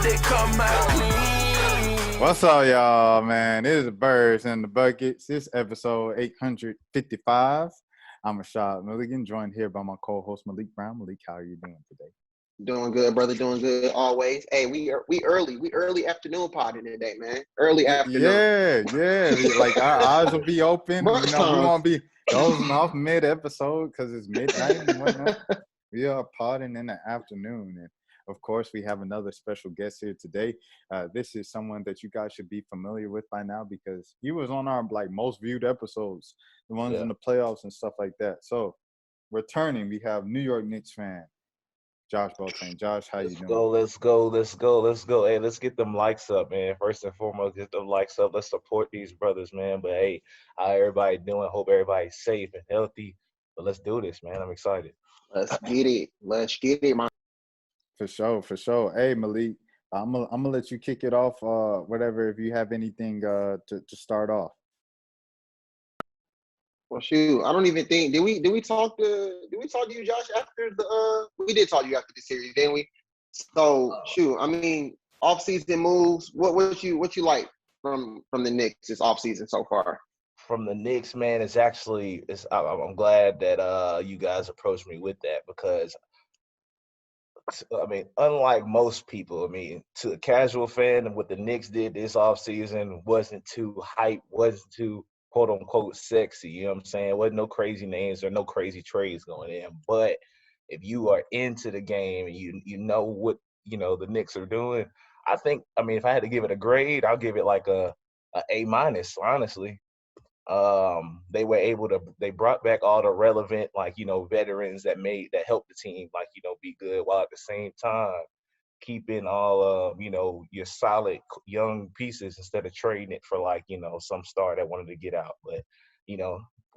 they come out clean. What's up, y'all, man? It is Birds in the Buckets. This episode 855. I'm Rashad Milligan, joined here by my co-host Malik Brown. Malik, how are you doing today? Doing good, brother. Doing good always. Hey, we early afternoon potting today, man. Early afternoon. Yeah. Like our eyes will be open. Brunch We time. won't be dozing off mid-episode because it's midnight and whatnot. We are potting in the afternoon, and of course, we have another special guest here today. This is someone that you guys should be familiar with by now because he was on our most viewed episodes, the ones in the playoffs and stuff like that. So, returning, we have New York Knicks fan Josh Beltane. Josh, how you doing? Let's go. Hey, let's get them likes up, man. First and foremost, get them likes up. Let's support these brothers, man. But hey, how everybody doing? Hope everybody's safe and healthy. But let's do this, man. I'm excited. Let's get it, man. For sure. Hey, Malik, I'm gonna let you kick it off. Whatever, if you have anything to start off. Well, shoot, I don't even think did we talk to you, Josh, after the we did talk to you after the series, didn't we? So shoot, I mean, off-season moves. What you like from the Knicks this off-season so far? From the Knicks, man, I'm glad that you guys approached me with that because I mean, unlike most people, I mean, to a casual fan, what the Knicks did this offseason wasn't too hype, wasn't too quote unquote sexy. You know what I'm saying? Wasn't no crazy names or no crazy trades going in. But if you are into the game and you know what the Knicks are doing, I mean, if I had to give it a grade, I'll give it like a A minus, honestly. They brought back all the relevant veterans that helped the team be good, while at the same time keeping all your solid young pieces instead of trading it for some star that wanted to get out. But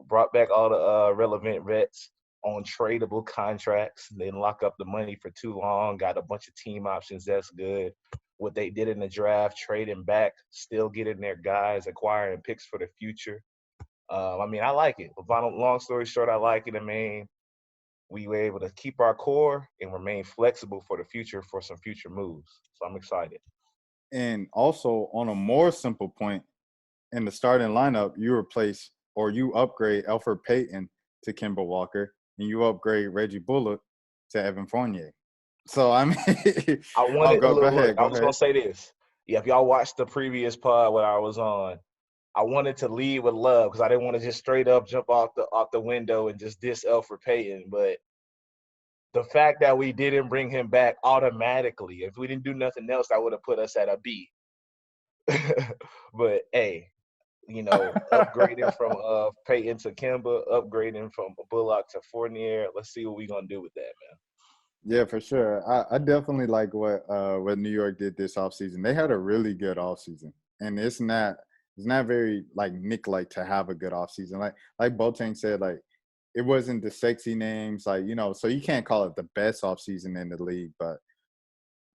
brought back all the relevant vets on tradable contracts, didn't lock up the money for too long, got a bunch of team options. That's good. What they did in the draft, trading back, still getting their guys, acquiring picks for the future. I mean, I like it. Long story short, I like it. I mean, we were able to keep our core and remain flexible for the future for some future moves. So I'm excited. And also, on a more simple point, in the starting lineup, you replace or you upgrade Elfrid Payton to Kemba Walker, and you upgrade Reggie Bullock to Evan Fournier. So, I mean, go ahead. I was going to say this. Yeah, if y'all watched the previous pod when I was on, I wanted to lead with love because I didn't want to just straight up jump off the window and just diss Elfrid Payton. But the fact that we didn't bring him back automatically, if we didn't do nothing else, that would have put us at a B. But hey, upgrading from Payton to Kemba, upgrading from Bullock to Fournier. Let's see what we're gonna do with that, man. Yeah, for sure. I definitely like what New York did this offseason. They had a really good offseason, and it's not very Nick-like to have a good offseason. Like Beltane said, it wasn't the sexy names, so you can't call it the best offseason in the league, but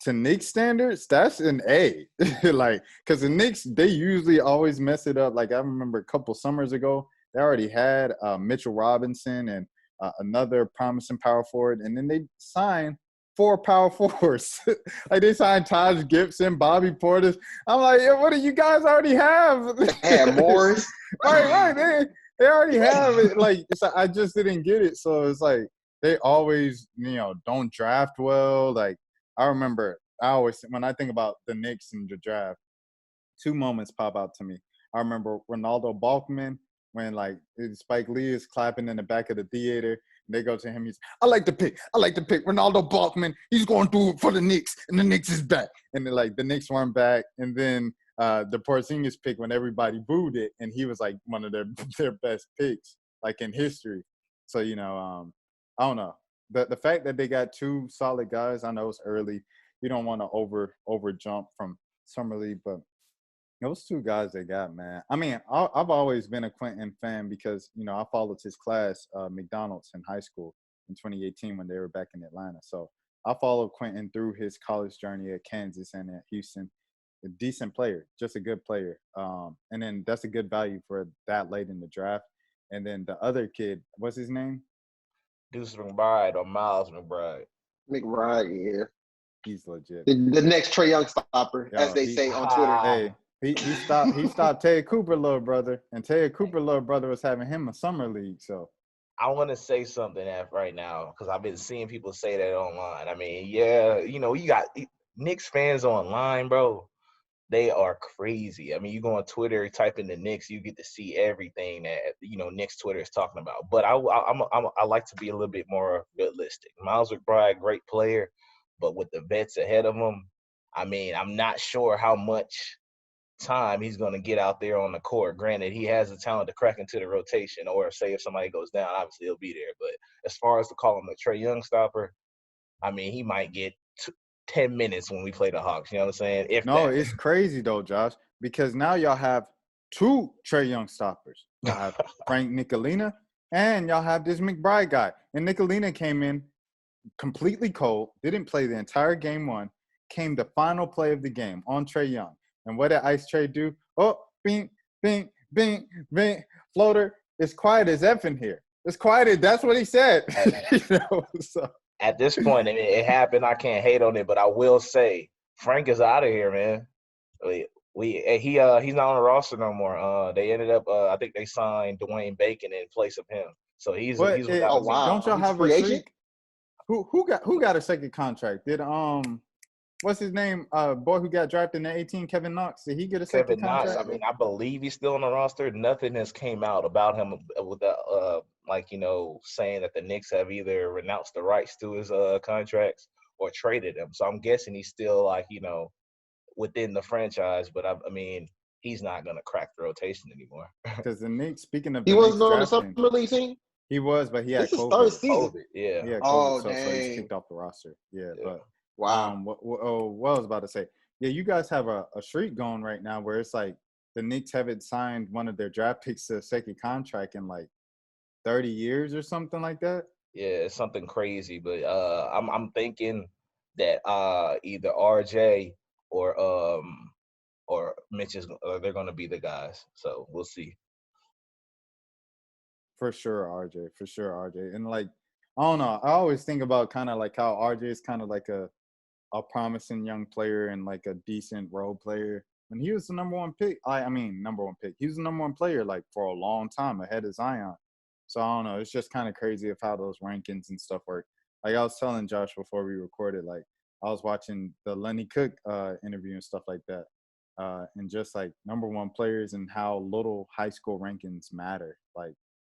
to Knicks standards, that's an A. Because the Knicks, they usually always mess it up. I remember a couple summers ago, they already had Mitchell Robinson and another promising power forward, and then they signed 4 power forwards. They signed Taj Gibson, Bobby Portis. I'm like, what do you guys already have? Yeah, Morris. right. They already have it. I just didn't get it. So it's they always, don't draft well. I remember when I think about the Knicks in the draft, 2 moments pop out to me. I remember Ronaldo Balkman when Spike Lee is clapping in the back of the theater. And they go to him. I like the pick. Ronaldo Balkman. He's going through it for the Knicks, and the Knicks is back. And then the Knicks weren't back. And then the Porzingis pick when everybody booed it, and he was one of their best picks in history. So I don't know. The fact that they got 2 solid guys, I know it's early. You don't want to over jump from summer league, but those 2 guys they got, man. I mean, I've always been a Quentin fan because I followed his class, McDonald's, in high school in 2018 when they were back in Atlanta. So I followed Quentin through his college journey at Kansas and at Houston. A decent player, just a good player. And then that's a good value for that late in the draft. And then the other kid, what's his name? Deuce McBride or Miles McBride. McBride, yeah. He's legit. The next Trae Young stopper, Yo, as they say on Twitter. Hey, he stopped Ted Cooper, little brother, and Ted Cooper, little brother, was having him a summer league. So I want to say something right now because I've been seeing people say that online. I mean, yeah, you got Knicks fans online, bro. They are crazy. I mean, you go on Twitter, type in the Knicks, you get to see everything that Knicks Twitter is talking about. But I like to be a little bit more realistic. Miles McBride, great player, but with the vets ahead of him, I mean, I'm not sure how much time he's going to get out there on the court. Granted, he has the talent to crack into the rotation, or say if somebody goes down, obviously he'll be there. But as far as to call him a Trae Young stopper, I mean, he might get 10 minutes when we play the Hawks. You know what I'm saying? It's crazy though, Josh, because now y'all have two Trae Young stoppers. Y'all have Frank Nicolina, and y'all have this McBride guy. And Nicolina came in completely cold, didn't play the entire game one, came the final play of the game on Trae Young. And what did Ice Trae do? Oh, bing, bing, bing, bing, floater. It's quiet as F in here. It's quiet. That's what he said. So. At this point, I mean, it happened. I can't hate on it, but I will say Frank is out of here, man. He's not on the roster no more. They ended up, I think they signed Dwayne Bacon in place of him. So he's without oh wow. Don't y'all He's have free a agent? streak? Who got a second contract? Did what's his name? Boy who got drafted in the 18, Kevin Knox. Did he get a second contract? Knox. I mean, I believe he's still on the roster. Nothing has came out about him with the saying that the Knicks have either renounced the rights to his contracts or traded him. So I'm guessing he's still within the franchise. But I mean, he's not gonna crack the rotation anymore. Because the Knicks, speaking of he the wasn't Knicks on the drafting, summer league team. he was, but he had This is COVID. third season. COVID, yeah. He had Oh, COVID, so he's dang. kicked off the roster. Yeah, but Wow. what I was about to say. Yeah, you guys have a streak going right now where it's like the Knicks haven't signed one of their draft picks to a second contract in 30 years or something like that. Yeah, it's something crazy, but I'm thinking that either RJ or Mitch they're going to be the guys. So we'll see. For sure, RJ. And I don't know. I always think about kind of how RJ is kind of like a promising young player and a decent role player. And he was the number one pick. Number one pick. He was the number one player for a long time ahead of Zion. So I don't know. It's just kind of crazy of how those rankings and stuff work. I was telling Josh before we recorded, I was watching the Lenny Cook interview and stuff like that. And just number one players and how little high school rankings matter.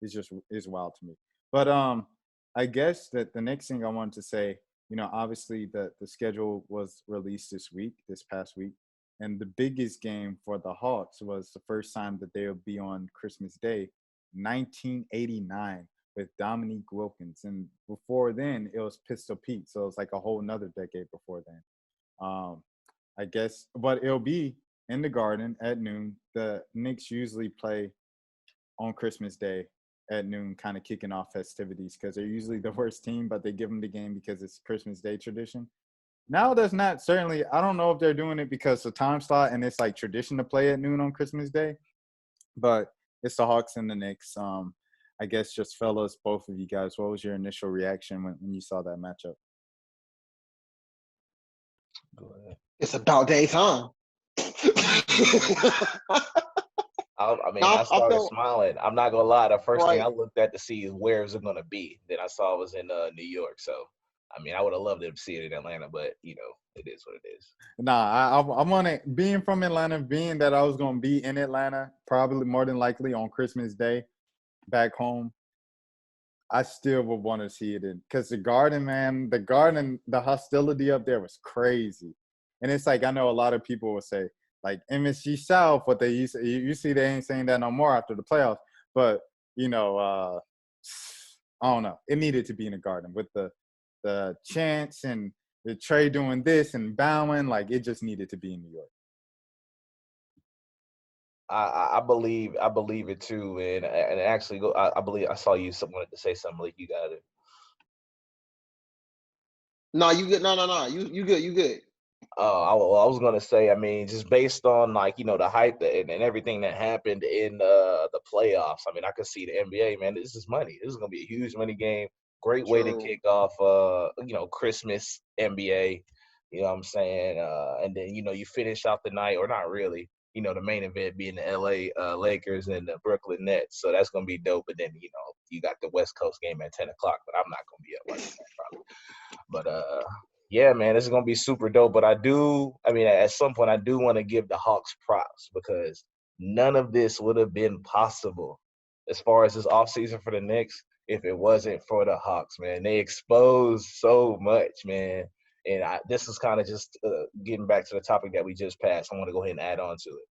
It's wild to me. But I guess that the next thing I wanted to say, obviously the schedule was released this past week. And the biggest game for the Hawks was the first time that they'll be on Christmas Day, 1989, with Dominique Wilkins. And before then, it was Pistol Pete. So it's a whole nother decade before then. I guess, but it'll be in the Garden at noon. The Knicks usually play on Christmas Day at noon, kind of kicking off festivities because they're usually the worst team, but they give them the game because it's Christmas Day tradition. Now that's not certainly – I don't know if they're doing it because of time slot and it's tradition to play at noon on Christmas Day, but it's the Hawks and the Knicks. I guess just fellas, both of you guys, what was your initial reaction when you saw that matchup? Go ahead. It's about day time. I started smiling. I'm not gonna lie. The first thing I looked at to see is where is it gonna be. Then I saw it was in New York. So, I would have loved to see it in Atlanta, but it is what it is. Nah, I want to. Being from Atlanta, being that I was gonna be in Atlanta, probably more than likely on Christmas Day, back home. I still would want to see it in because the Garden, man, the hostility up there was crazy, and it's I know a lot of people will say. MSG South, what they used to, you see they ain't saying that no more after the playoffs. But, I don't know. It needed to be in the Garden with the chants and the Trae doing this and bowing. It just needed to be in New York. I believe it too. And actually, I believe I saw you wanted to say something. Malik, you got it. No, you good. No. You good. I was gonna say, just based on the hype and everything that happened in the playoffs. I could see the NBA, man. This is money. This is gonna be a huge money game. Great way to kick off, Christmas NBA. You know what I'm saying? And then, you finish out the night, or not really, the main event being the LA Lakers and the Brooklyn Nets. So that's going to be dope. But then, you got the West Coast game at 10 o'clock, but I'm not going to be up like that probably. But yeah, man, this is going to be super dope. But at some point, I do want to give the Hawks props because none of this would have been possible as far as this offseason for the Knicks if it wasn't for the Hawks, man. They exposed so much, man. And this is kind of just getting back to the topic that we just passed. I want to go ahead and add on to it.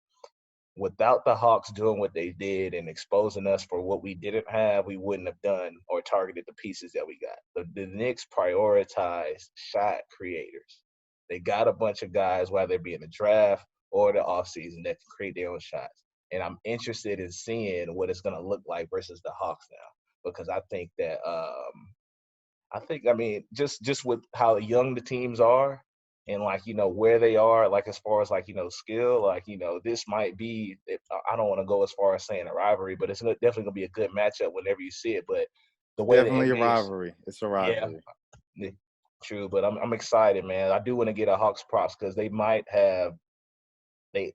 Without the Hawks doing what they did and exposing us for what we didn't have, we wouldn't have done or targeted the pieces that we got. The Knicks prioritized shot creators. They got a bunch of guys, whether it be in the draft or the offseason, that can create their own shots. And I'm interested in seeing what it's going to look like versus the Hawks now, because I think that just with how young the teams are and, where they are, as far as, skill, this might be – I don't want to go as far as saying a rivalry, but it's definitely going to be a good matchup whenever you see it. But the way definitely a rivalry. It's a rivalry. Yeah, true, but I'm excited, man. I do want to get a Hawks props because they might have – they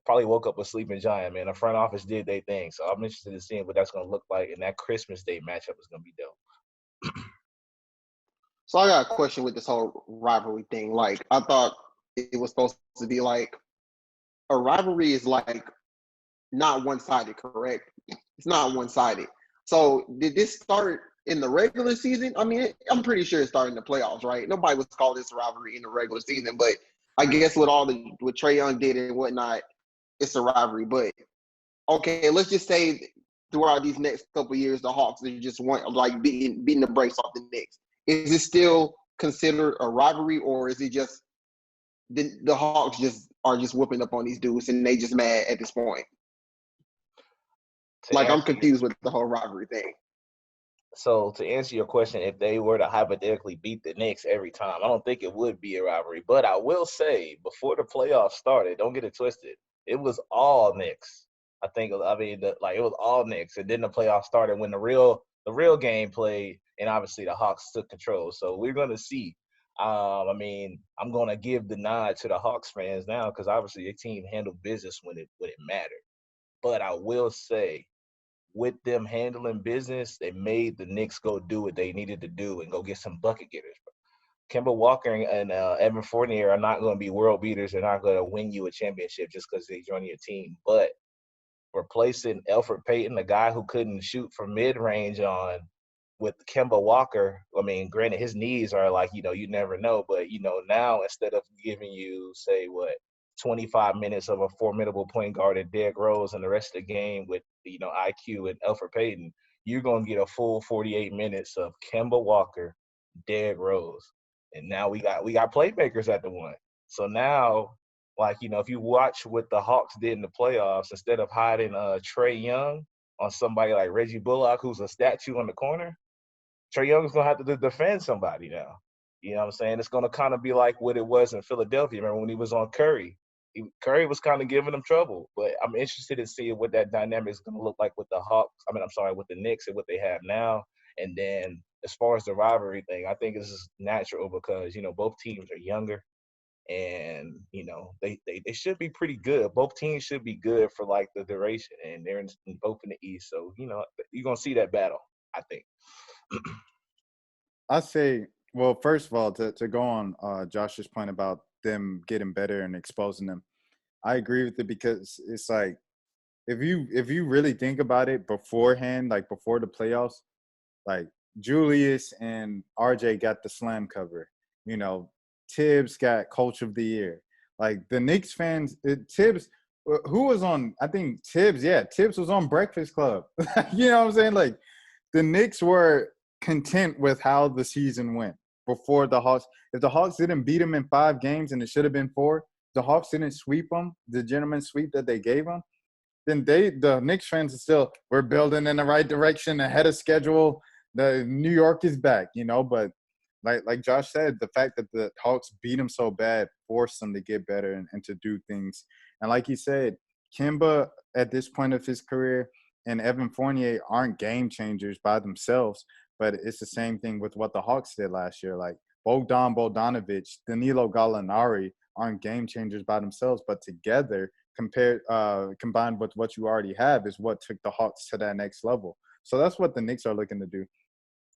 probably woke up a sleeping giant, man. The front office did their thing. So I'm interested in seeing what that's going to look like, and that Christmas Day matchup is going to be dope. So I got a question with this whole rivalry thing. I thought it was supposed to be a rivalry is not one-sided, correct? It's not one-sided. So did this start in the regular season? I mean, I'm pretty sure it started in the playoffs, right? Nobody was calling this a rivalry in the regular season, but I guess with what Trae Young did and whatnot, it's a rivalry. But okay, let's just say throughout these next couple of years, the Hawks are just beating the brakes off the Knicks. Is it still considered a rivalry, or is it just the Hawks are just whooping up on these dudes and they just mad at this point? I'm confused with the whole rivalry thing. So to answer your question, if they were to hypothetically beat the Knicks every time, I don't think it would be a rivalry. But I will say, before the playoffs started, don't get it twisted, it was all Knicks. It was all Knicks. And then the playoffs started when the real game played, and obviously the Hawks took control. So we're going to see. I'm going to give the nod to the Hawks fans now because obviously your team handled business when it mattered. But I will say, with them handling business, they made the Knicks go do what they needed to do and go get some bucket getters. Kemba Walker and Evan Fournier are not going to be world beaters. They're not going to win you a championship just because they join your team. But replacing Elfrid Payton, the guy who couldn't shoot from mid-range with Kemba Walker, granted, his knees are you never know. But, now instead of giving you, 25 minutes of a formidable point guard at Derrick Rose and the rest of the game with, IQ and Elfrid Payton, you're going to get a full 48 minutes of Kemba Walker, Derrick Rose. And now we got playmakers at the one. So now, if you watch what the Hawks did in the playoffs, instead of hiding Trae Young on somebody like Reggie Bullock, who's a statue on the corner, Trae Young's going to have to defend somebody now. You know what I'm saying? It's going to kind of be like what it was in Philadelphia. Remember when he was on Curry? Curry was kind of giving them trouble. But I'm interested in seeing what that dynamic is going to look like with the Hawks. With the Knicks and what they have now. And then as far as the rivalry thing, I think this is natural because, both teams are younger. And, they should be pretty good. Both teams should be good for, the duration. And they're both in the East. So, you're going to see that battle, I think. I say, well, first of all, to go on Josh's point about them getting better and exposing them, I agree with it because it's if you really think about it beforehand, before the playoffs, Julius and RJ got the slam cover. Tibbs got Coach of the Year. The Knicks fans, Tibbs, who was on? I think Tibbs. Yeah, Tibbs was on Breakfast Club. You know what I'm saying? The Knicks were content with how the season went before the Hawks. If the Hawks didn't beat them in 5 games and it should have been 4, the Hawks didn't sweep them, the gentleman's sweep that they gave them, then the Knicks fans are still, we're building in the right direction, ahead of schedule. The New York is back, But like Josh said, the fact that the Hawks beat them so bad forced them to get better and to do things. And like you said, Kemba at this point of his career and Evan Fournier aren't game changers by themselves. But it's the same thing with what the Hawks did last year. Bogdanovic, Danilo Gallinari aren't game changers by themselves, but together, combined with what you already have, is what took the Hawks to that next level. So that's what the Knicks are looking to do.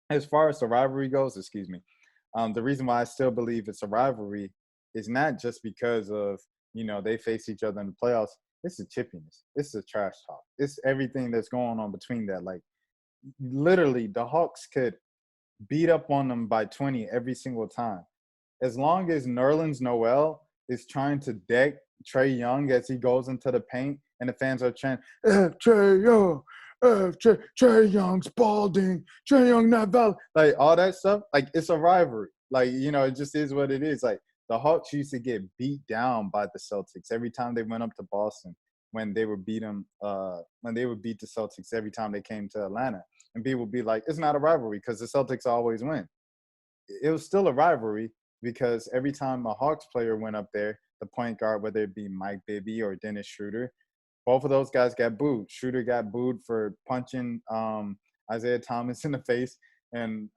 As far as the rivalry goes, the reason why I still believe it's a rivalry is not just because of, they face each other in the playoffs. It's the chippiness. It's the trash talk. It's everything that's going on between that. Like, literally, the Hawks could beat up on them by 20 every single time. As long as Nerlens Noel is trying to deck Trae Young as he goes into the paint and the fans are chanting, Trae Young, Trae Young's balding, Trae Young not valid. Like, all that stuff, like, it's a rivalry. Like, it just is what it is. Like, the Hawks used to get beat down by the Celtics every time they went up to Boston when they would beat them, when they would beat the Celtics every time they came to Atlanta. And people would be like, it's not a rivalry because the Celtics always win. It was still a rivalry because every time a Hawks player went up there, the point guard, whether it be Mike Bibby or Dennis Schroeder, both of those guys got booed. Schroeder got booed for punching Isaiah Thomas in the face, and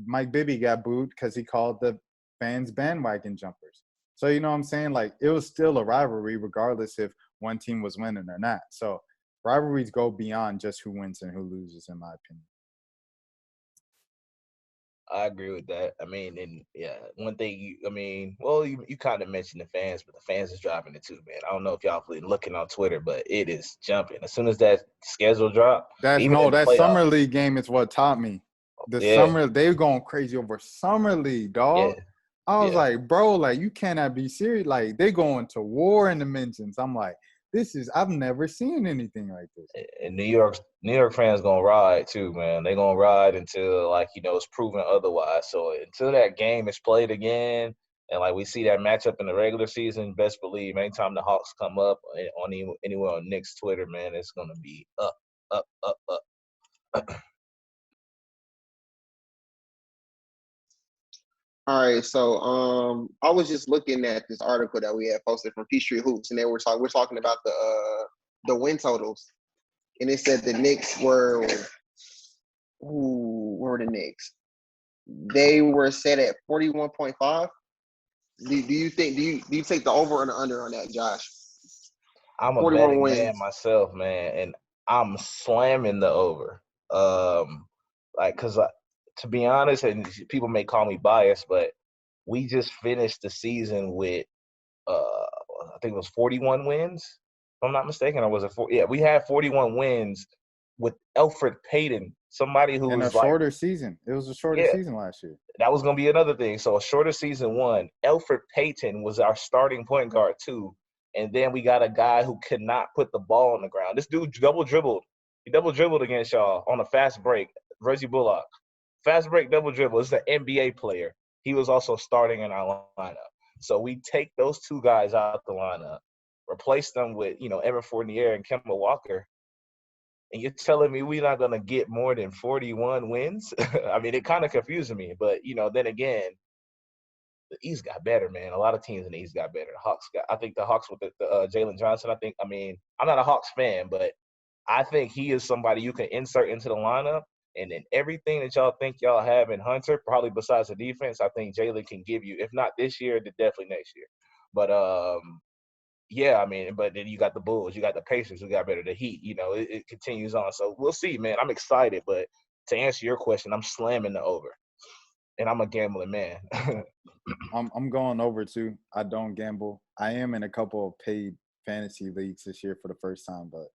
Mike Bibby got booed because he called the fans bandwagon jumpers. So, you know what I'm saying? Like, it was still a rivalry regardless if one team was winning or not. So rivalries go beyond just who wins and who loses, in my opinion. I agree with that. I mean, and yeah, one thing you kind of mentioned the fans, but the fans is driving it too, man. I don't know if y'all been looking on Twitter, but it is jumping. As soon as that schedule drop, that summer league game is what taught me. They're going crazy over summer league, dog. Yeah. I was like, bro, like, you cannot be serious. Like, they going to war in the mentions. I'm like, I've never seen anything like this. And New York fans gonna ride too, man. They gonna ride until it's proven otherwise. So until that game is played again, and we see that matchup in the regular season, best believe anytime the Hawks come up on anywhere on Knicks Twitter, man, it's gonna be up, up, up, up. All right, so I was just looking at this article that we had posted from Peachtree Hoops, and we're talking about the win totals, and it said the Knicks were where were the Knicks? They were set at 41.5. Do you take the over or the under on that, Josh? I'm a betting man myself, man, and I'm slamming the over. Because to be honest, and people may call me biased, but we just finished the season with, I think it was 41 wins, if I'm not mistaken. Or was it 4? Yeah, we had 41 wins with Elfrid Payton, somebody who was shorter season. It was a shorter season last year. That was going to be another thing. So a shorter season one. Elfrid Payton was our starting point guard too. And then we got a guy who could not put the ball on the ground. This dude double dribbled. He double dribbled against y'all on a fast break. Reggie Bullock. Fast break double dribble. This is an NBA player. He was also starting in our lineup. So we take those two guys out the lineup, replace them with, Evan Fournier and Kemba Walker. And you're telling me we're not going to get more than 41 wins? I mean, it kind of confuses me. But, then again, the East got better, man. A lot of teams in the East got better. I think the Hawks with the Jalen Johnson, I'm not a Hawks fan, but I think he is somebody you can insert into the lineup. And then everything that y'all think y'all have in Hunter, probably besides the defense, I think Jalen can give you. If not this year, then definitely next year. But, but then you got the Bulls, you got the Pacers who got better, the Heat, it continues on. So we'll see, man. I'm excited, but to answer your question, I'm slamming the over. And I'm a gambling man. I'm going over too. I don't gamble. I am in a couple of paid fantasy leagues this year for the first time, but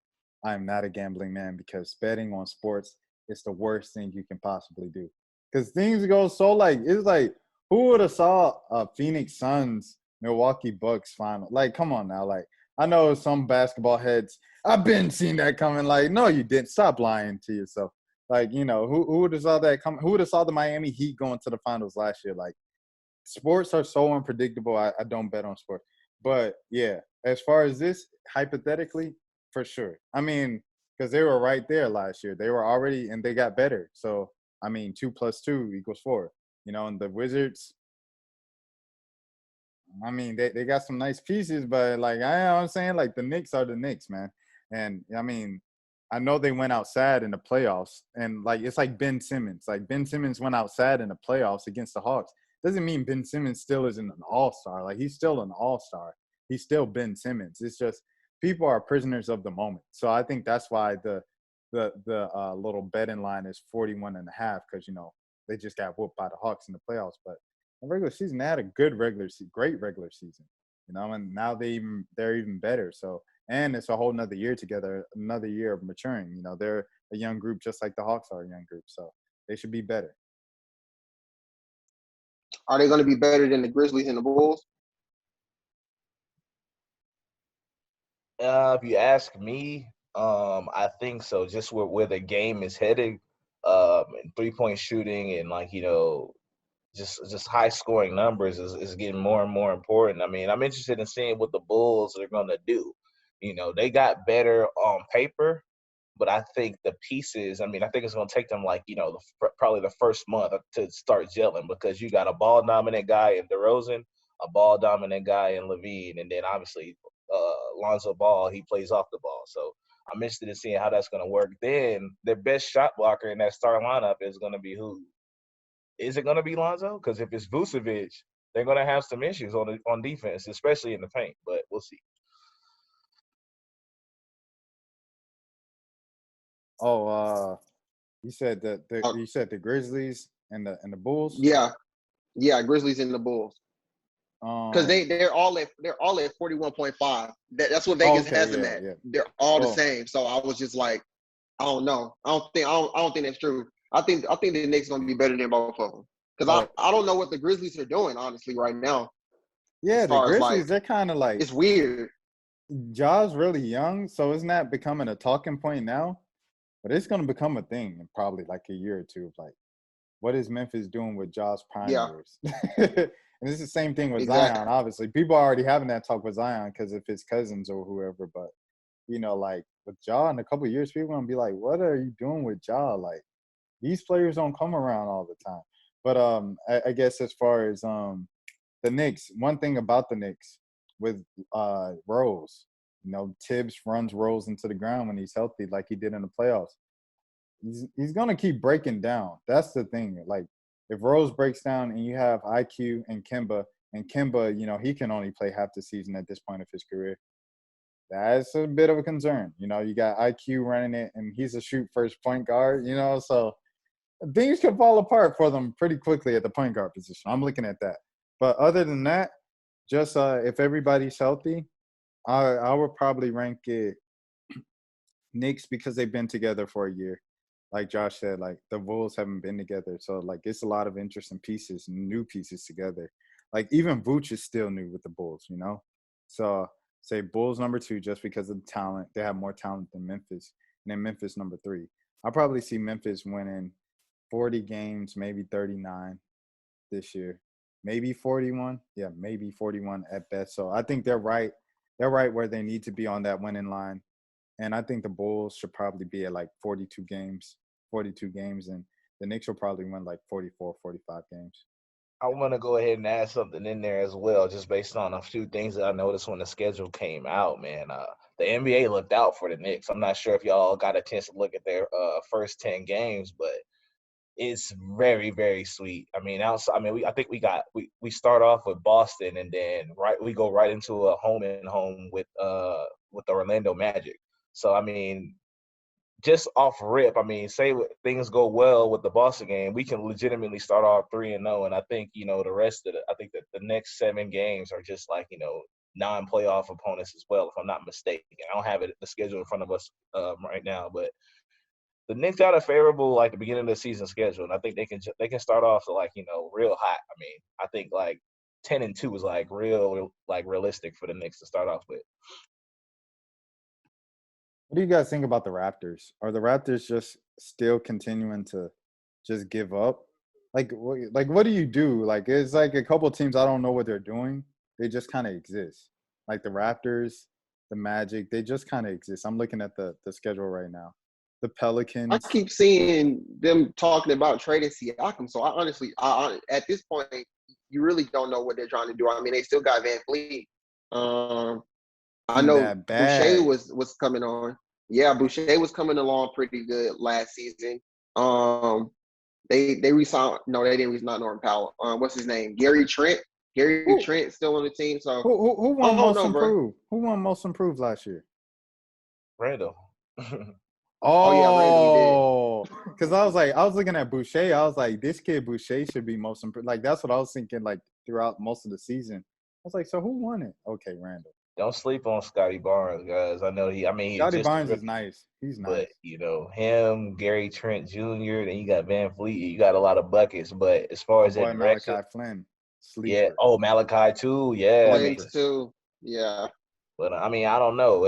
I am not a gambling man because betting on sports is the worst thing you can possibly do. Because things go so it's like, who would have saw a Phoenix Suns Milwaukee Bucks final? Like, come on now. Like, I know some basketball heads, I've been seeing that coming. Like, no, you didn't. Stop lying to yourself. Like, who would have saw that come? Who would have saw the Miami Heat going to the finals last year? Like, sports are so unpredictable. I don't bet on sports. But, yeah, as far as this, hypothetically, for sure. I mean, because they were right there last year. They were already – and they got better. So, 2 + 2 = 4. And the Wizards, they got some nice pieces. But, I'm saying, the Knicks are the Knicks, man. And, I know they went out sad in the playoffs, and like it's like Ben Simmons. Like Ben Simmons went out sad in the playoffs against the Hawks. Doesn't mean Ben Simmons still isn't an all-star. Like he's still an all-star. He's still Ben Simmons. It's just people are prisoners of the moment. So I think that's why the little betting line is 41.5 because they just got whooped by the Hawks in the playoffs. But in the regular season, they had a good great regular season. And now they're even better. So, and it's a whole nother year together, another year of maturing. They're a young group just like the Hawks are a young group. So they should be better. Are they going to be better than the Grizzlies and the Bulls? If you ask me, I think so. Just where the game is headed, and 3-point shooting and just high scoring numbers is getting more and more important. I mean, I'm interested in seeing what the Bulls are going to do. They got better on paper, but I think the pieces, I think it's going to take them probably the first month to start gelling because you got a ball dominant guy in DeRozan, a ball dominant guy in Levine, and then obviously Lonzo Ball, he plays off the ball. So I'm interested in seeing how that's going to work. Then their best shot blocker in that starting lineup is going to be who? Is it going to be Lonzo? Because if it's Vucevic, they're going to have some issues on defense, especially in the paint. But we'll see. Oh, you said you said the Grizzlies and the Bulls. Yeah, Grizzlies and the Bulls. Because they're all at 41.5. That's what Vegas has them at. Yeah. They're all the same. So I was just like, I don't know. I don't think that's true. I think the Knicks gonna be better than both of them. Because I don't know what the Grizzlies are doing honestly right now. Yeah, the Grizzlies they're kind of like it's weird. Ja's really young, so isn't that becoming a talking point now? But it's gonna become a thing in probably like a year or two. Like, what is Memphis doing with Ja's prime years? And it's the same thing with Zion, obviously. People are already having that talk with Zion because of his cousins or whoever. But, like with Ja in a couple of years, people are going to be like, what are you doing with Ja? Like, these players don't come around all the time. But I guess as far as the Knicks, one thing about the Knicks with Rose, Tibbs runs Rose into the ground when he's healthy like he did in the playoffs. He's going to keep breaking down. That's the thing. Like, if Rose breaks down and you have IQ and Kemba, he can only play half the season at this point of his career. That's a bit of a concern. You got IQ running it, and he's a shoot-first point guard, so things could fall apart for them pretty quickly at the point guard position. I'm looking at that. But other than that, just if everybody's healthy, I would probably rank it Knicks because they've been together for a year. Like Josh said, like the Bulls haven't been together. So like it's a lot of interesting pieces, new pieces together. Like even Vooch is still new with the Bulls, So say Bulls number 2 just because of the talent. They have more talent than Memphis. And then Memphis number 3. I probably see Memphis winning 40 games, maybe 39 this year. Maybe 41. Yeah, maybe 41 at best. So I think they're right. They're right where they need to be on that winning line. And I think the Bulls should probably be at like 42 games, and the Knicks will probably win like 44, 45 games. I want to go ahead and add something in there as well, just based on a few things that I noticed when the schedule came out, man. The NBA looked out for the Knicks. I'm not sure if y'all got a chance to look at their first 10 games, but it's very, very sweet. I mean, I think we start off with Boston, and then we go right into a home and home with the Orlando Magic. So, I mean, just off rip, say things go well with the Boston game, we can legitimately start off 3-0. And I think, the rest of I think that the next 7 games are just like, non-playoff opponents as well, if I'm not mistaken. I don't have the schedule in front of us right now, but the Knicks got a favorable, like, the beginning of the season schedule. And I think they can start off real hot. I think 10-2 is realistic for the Knicks to start off with. What do you guys think about the Raptors? Are the Raptors just still continuing to just give up? Like what do you do? Like, it's like a couple of teams, I don't know what they're doing. They just kind of exist. Like the Raptors, the Magic, they just kind of exist. I'm looking at the schedule right now. The Pelicans. I keep seeing them talking about trading Siakam. So I honestly, at this point, you really don't know what they're trying to do. They still got Van Fleet. I know Boucher was coming on. Yeah, Boucher was coming along pretty good last season. They re-signed. No, they didn't re-sign Norman Powell. What's his name? Gary Trent. Gary Who Trent still on the team. So who I won don't most know, bro. improved? Who won most improved last year? Randall. Oh yeah, Randall, he did. Oh, because I was looking at Boucher. I was like, this kid Boucher should be most improved. Like that's what I was thinking. Like throughout most of the season, I was like, so who won it? Okay, Randall. Don't sleep on Scotty Barnes, guys. I know he. I mean, he's Scotty just a Barnes is rookie, nice. He's but nice. him, Gary Trent Jr. Then you got Van Fleet. You got a lot of buckets, but as far My as that boy direction, Malachi Flynn, yeah. sleeper, Oh, Malachi too. Yeah, I mean, Flint sleeper. too. Yeah. but I mean, I don't know.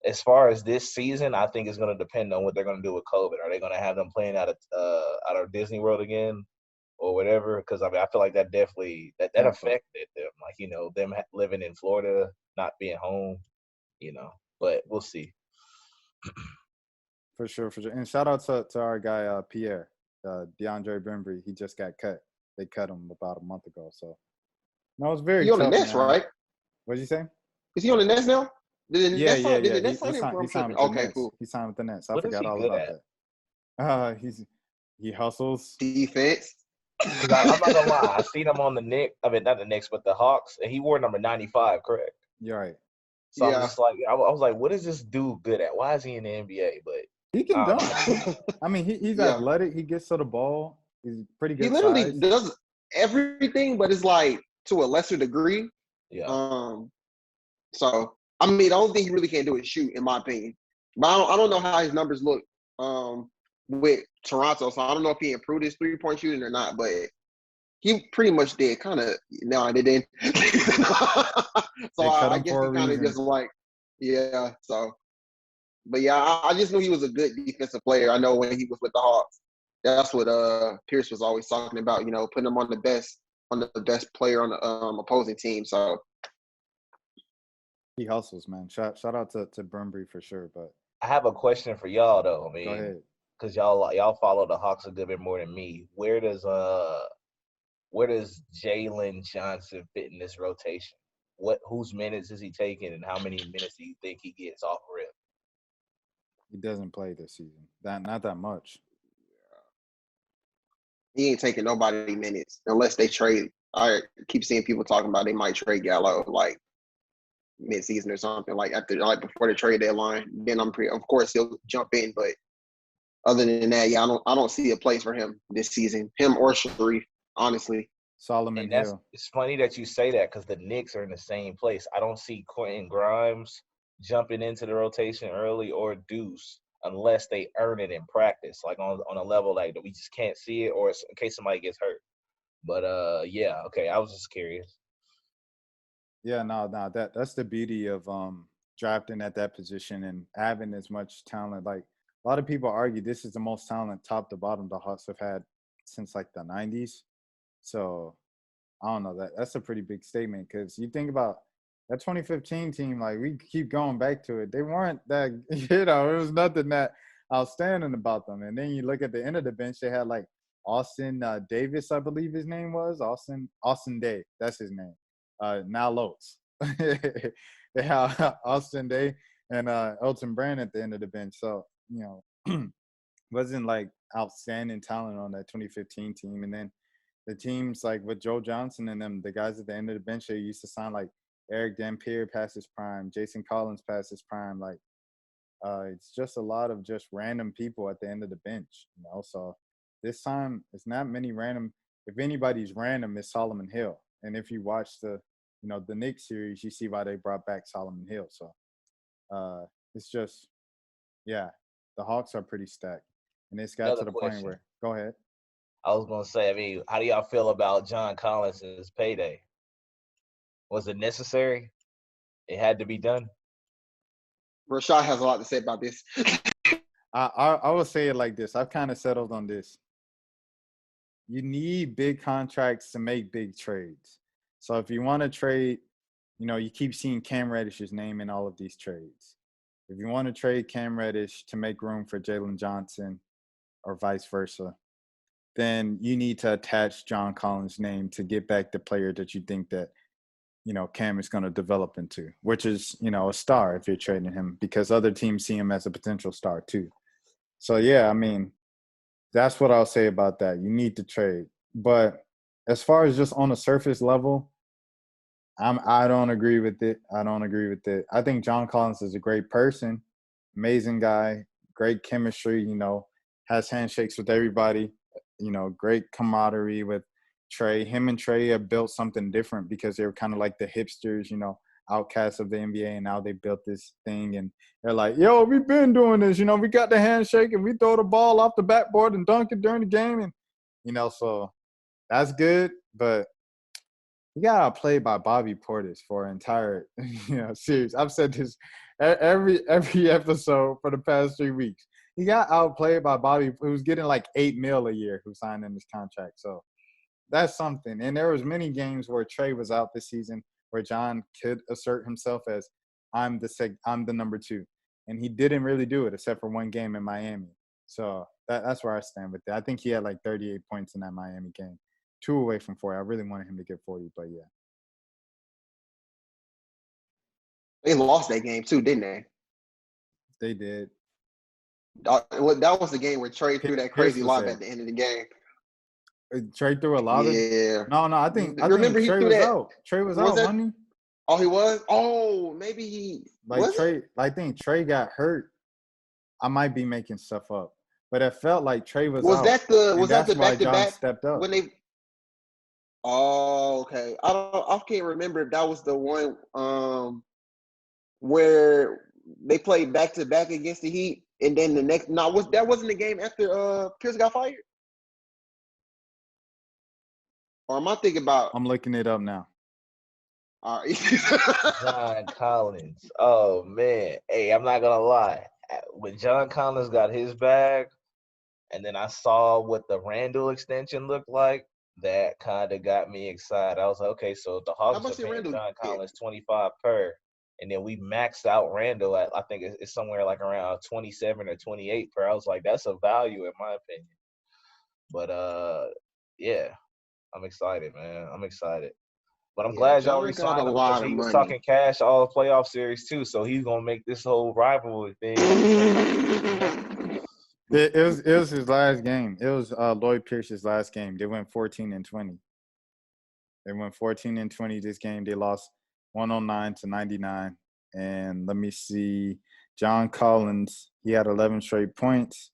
As far as this season, I think it's going to depend on what they're going to do with COVID. Are they going to have them playing out of Disney World again, or whatever? Because I mean, I feel like that definitely that Tampa. affected them. Like them living in Florida, not being home. But we'll see. For sure, for sure. And shout out to our guy Pierre, DeAndre Bembry. He just got cut. They cut him about a month ago. So no, it's very He on the tough, Nets, man. right? What'd you say? Is he on the Nets now? Did the Yeah, Nets yeah, sign? Did yeah. the Nets sign him? He I'm signed tripping. with the Okay, Nets. cool. He signed with the Nets. I What is forgot he all good about at? that. He hustles. Defense. Because I'm not gonna lie, I seen him on the Knicks. I mean, not the Knicks, but the Hawks, and he wore number 95, correct? You're right. So I'm Yeah. just like, I was like, what is this dude good at? Why is he in the NBA? But He can I don't know. dunk. I mean, he's Yeah. athletic. He gets to the ball. He's pretty He good literally size. does everything, but it's like to a lesser degree. Yeah, So I mean, the only thing he really can't do is shoot, in my opinion. But I don't know how his numbers look with Toronto. So I don't know if he improved his 3-point shooting or not. But he pretty much did. Kind of no, they didn't. So They cut I him guess for he a kind of reason. just like yeah. So but yeah, I just knew he was a good defensive player. I know when he was with the Hawks, that's what Pierce was always talking about. Putting him on the best player on the opposing team. So He hustles, man. Shout out to Bembry for sure. But I have a question for y'all though. I go mean, ahead. because y'all follow the Hawks a good bit more than me. Where does Jalen Johnson fit in this rotation? Whose minutes is he taking, and how many minutes do you think he gets off rip? He doesn't play this season. Not that much. he ain't taking nobody minutes unless they trade. I keep seeing people talking about they might trade Gallo like mid-season or something like before the trade deadline. Then of course he'll jump in, but other than that, yeah, I don't see a place for him this season. Him or Sharif, honestly. Solomon And Hill. it's funny that you say that because the Knicks are in the same place. I don't see Quentin Grimes jumping into the rotation early or Deuce unless they earn it in practice, like on a level like that we just can't see it, or in case somebody gets hurt. But yeah, okay. I was just curious. Yeah, no, that's the beauty of drafting at that position and having as much talent. Like a lot of people argue this is the most talent top to bottom the Hawks have had since like the 90s. So I don't know, that's a pretty big statement because you think about that 2015 team, like we keep going back to it. They weren't that, it was nothing that outstanding about them. And then you look at the end of the bench, they had like Austin Davis, I believe his name was Austin Day. That's his name. Now Lopes. They have Austin Day and Elton Brand at the end of the bench. So, wasn't like outstanding talent on that 2015 team. And then the teams like with Joe Johnson and them, the guys at the end of the bench, they used to sign like Eric Dampier past his prime, Jason Collins past his prime. Like it's just a lot of just random people at the end of the bench, So this time it's not many random. If anybody's random, it's Solomon Hill. And if you watch the Knicks series, you see why they brought back Solomon Hill. So it's just, yeah, the Hawks are pretty stacked. And it's got to Another the point question. where, go ahead. I was gonna say, I mean, how do y'all feel about John Collins' payday? Was it necessary? It had to be done. Rashad has a lot to say about this. I will say it like this. I've kind of settled on this. You need big contracts to make big trades. So if you want to trade, you keep seeing Cam Reddish's name in all of these trades. If you want to trade Cam Reddish to make room for Jalen Johnson or vice versa, then you need to attach John Collins' name to get back the player that you think that, Cam is going to develop into, which is, a star if you're trading him because other teams see him as a potential star too. So, yeah, I mean, that's what I'll say about that. You need to trade. But as far as just on a surface level, I don't agree with it. I think John Collins is a great person, amazing guy, great chemistry, has handshakes with everybody, great camaraderie with Trey. Him and Trey have built something different because they were kind of like the hipsters, outcasts of the NBA, and now they built this thing and they're like, yo, we've been doing this, we got the handshake and we throw the ball off the backboard and dunk it during the game. And, so that's good, but you got outplayed by Bobby Portis for an entire, series. I've said this every episode for the past 3 weeks. He got outplayed by Bobby, who's getting like $8 million a year, who signed in this contract. So that's something. And there was many games where Trey was out this season where John could assert himself as I'm the number 2, and he didn't really do it except for one game in Miami. So that's where I stand with that. I think he had like 38 points in that Miami game. 2 away from 40. I really wanted him to get 40, but yeah. They lost that game too, didn't they? They did. That was the game where Trey threw that crazy lob at the end of the game. Trey threw a lob? Yeah. No, I think he Trey threw was that. out. Trey was out, wasn't he? Oh, he was? Oh, maybe he like Trey. I think Trey got hurt. I might be making stuff up, but it felt like Trey was out. Was that the back-to-back stepped up when they? Oh, okay. I can't remember if that was the one where they played back-to-back against the Heat, and then the next. No, that wasn't the game after Pierce got fired? Or am I thinking about? I'm looking it up now. All right. John Collins. Oh man. Hey, I'm not gonna lie. When John Collins got his bag, and then I saw what the Randall extension looked like, that kind of got me excited. I was like, okay, so the Hawks are paying John Collins 25 per, and then we maxed out Randall at, I think it's somewhere like around 27 or 28 per. I was like, that's a value in my opinion. But yeah, I'm excited, man. I'm excited. But I'm glad y'all re-signed him because he was talking cash all playoff series too. So he's gonna make this whole rivalry thing. It was his last game. It was Lloyd Pierce's last game. They went 14-20. They went 14-20 this game. They lost 109-99. And let me see, John Collins, he had 11 straight points.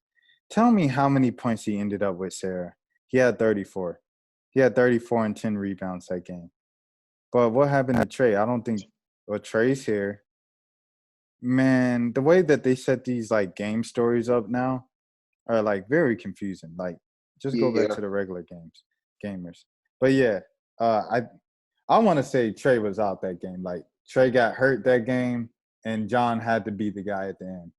Tell me how many points he ended up with, Sarah. He had 34. He had 34 and 10 rebounds that game. But what happened to Trey? I don't think Trey's here. Man, the way that they set these like game stories up now are like very confusing. Like, just go back to the regular gamers. But yeah, I want to say Trey was out that game. Like, Trey got hurt that game, and John had to be the guy at the end.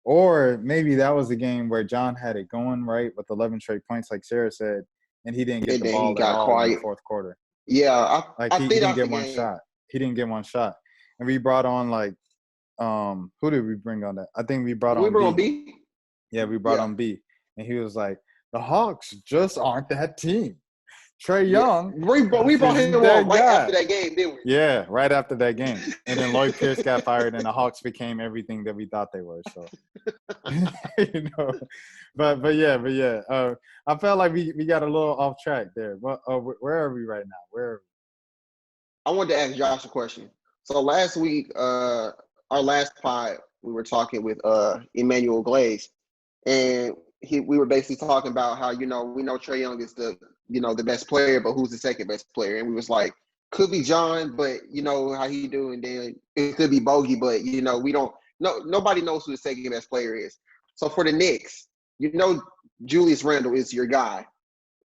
Or maybe that was the game where John had it going right with 11 straight points, like Sarah said, and he didn't get the ball at all in the fourth quarter. Yeah, he didn't get one shot. He didn't get one shot. And we brought on like who did we bring on that? I think we brought on B. Yeah, we brought on B. And he was like, the Hawks just aren't that team. Trey Young. We brought him on right after that game, didn't we? Yeah, right after that game. And then Lloyd Pierce got fired and the Hawks became everything that we thought they were. So But yeah. I felt like we got a little off track there. But where are we right now? Where are we? I wanted to ask Josh a question. So last week, our last pod, we were talking with Emmanuel Glaze, and we were basically talking about how, we know Trey Young is the best player, but who's the second best player? And we was like, could be John, but how he do, and then it could be Bogey, but we don't know. Nobody knows who the second best player is. So for the Knicks, Julius Randle is your guy,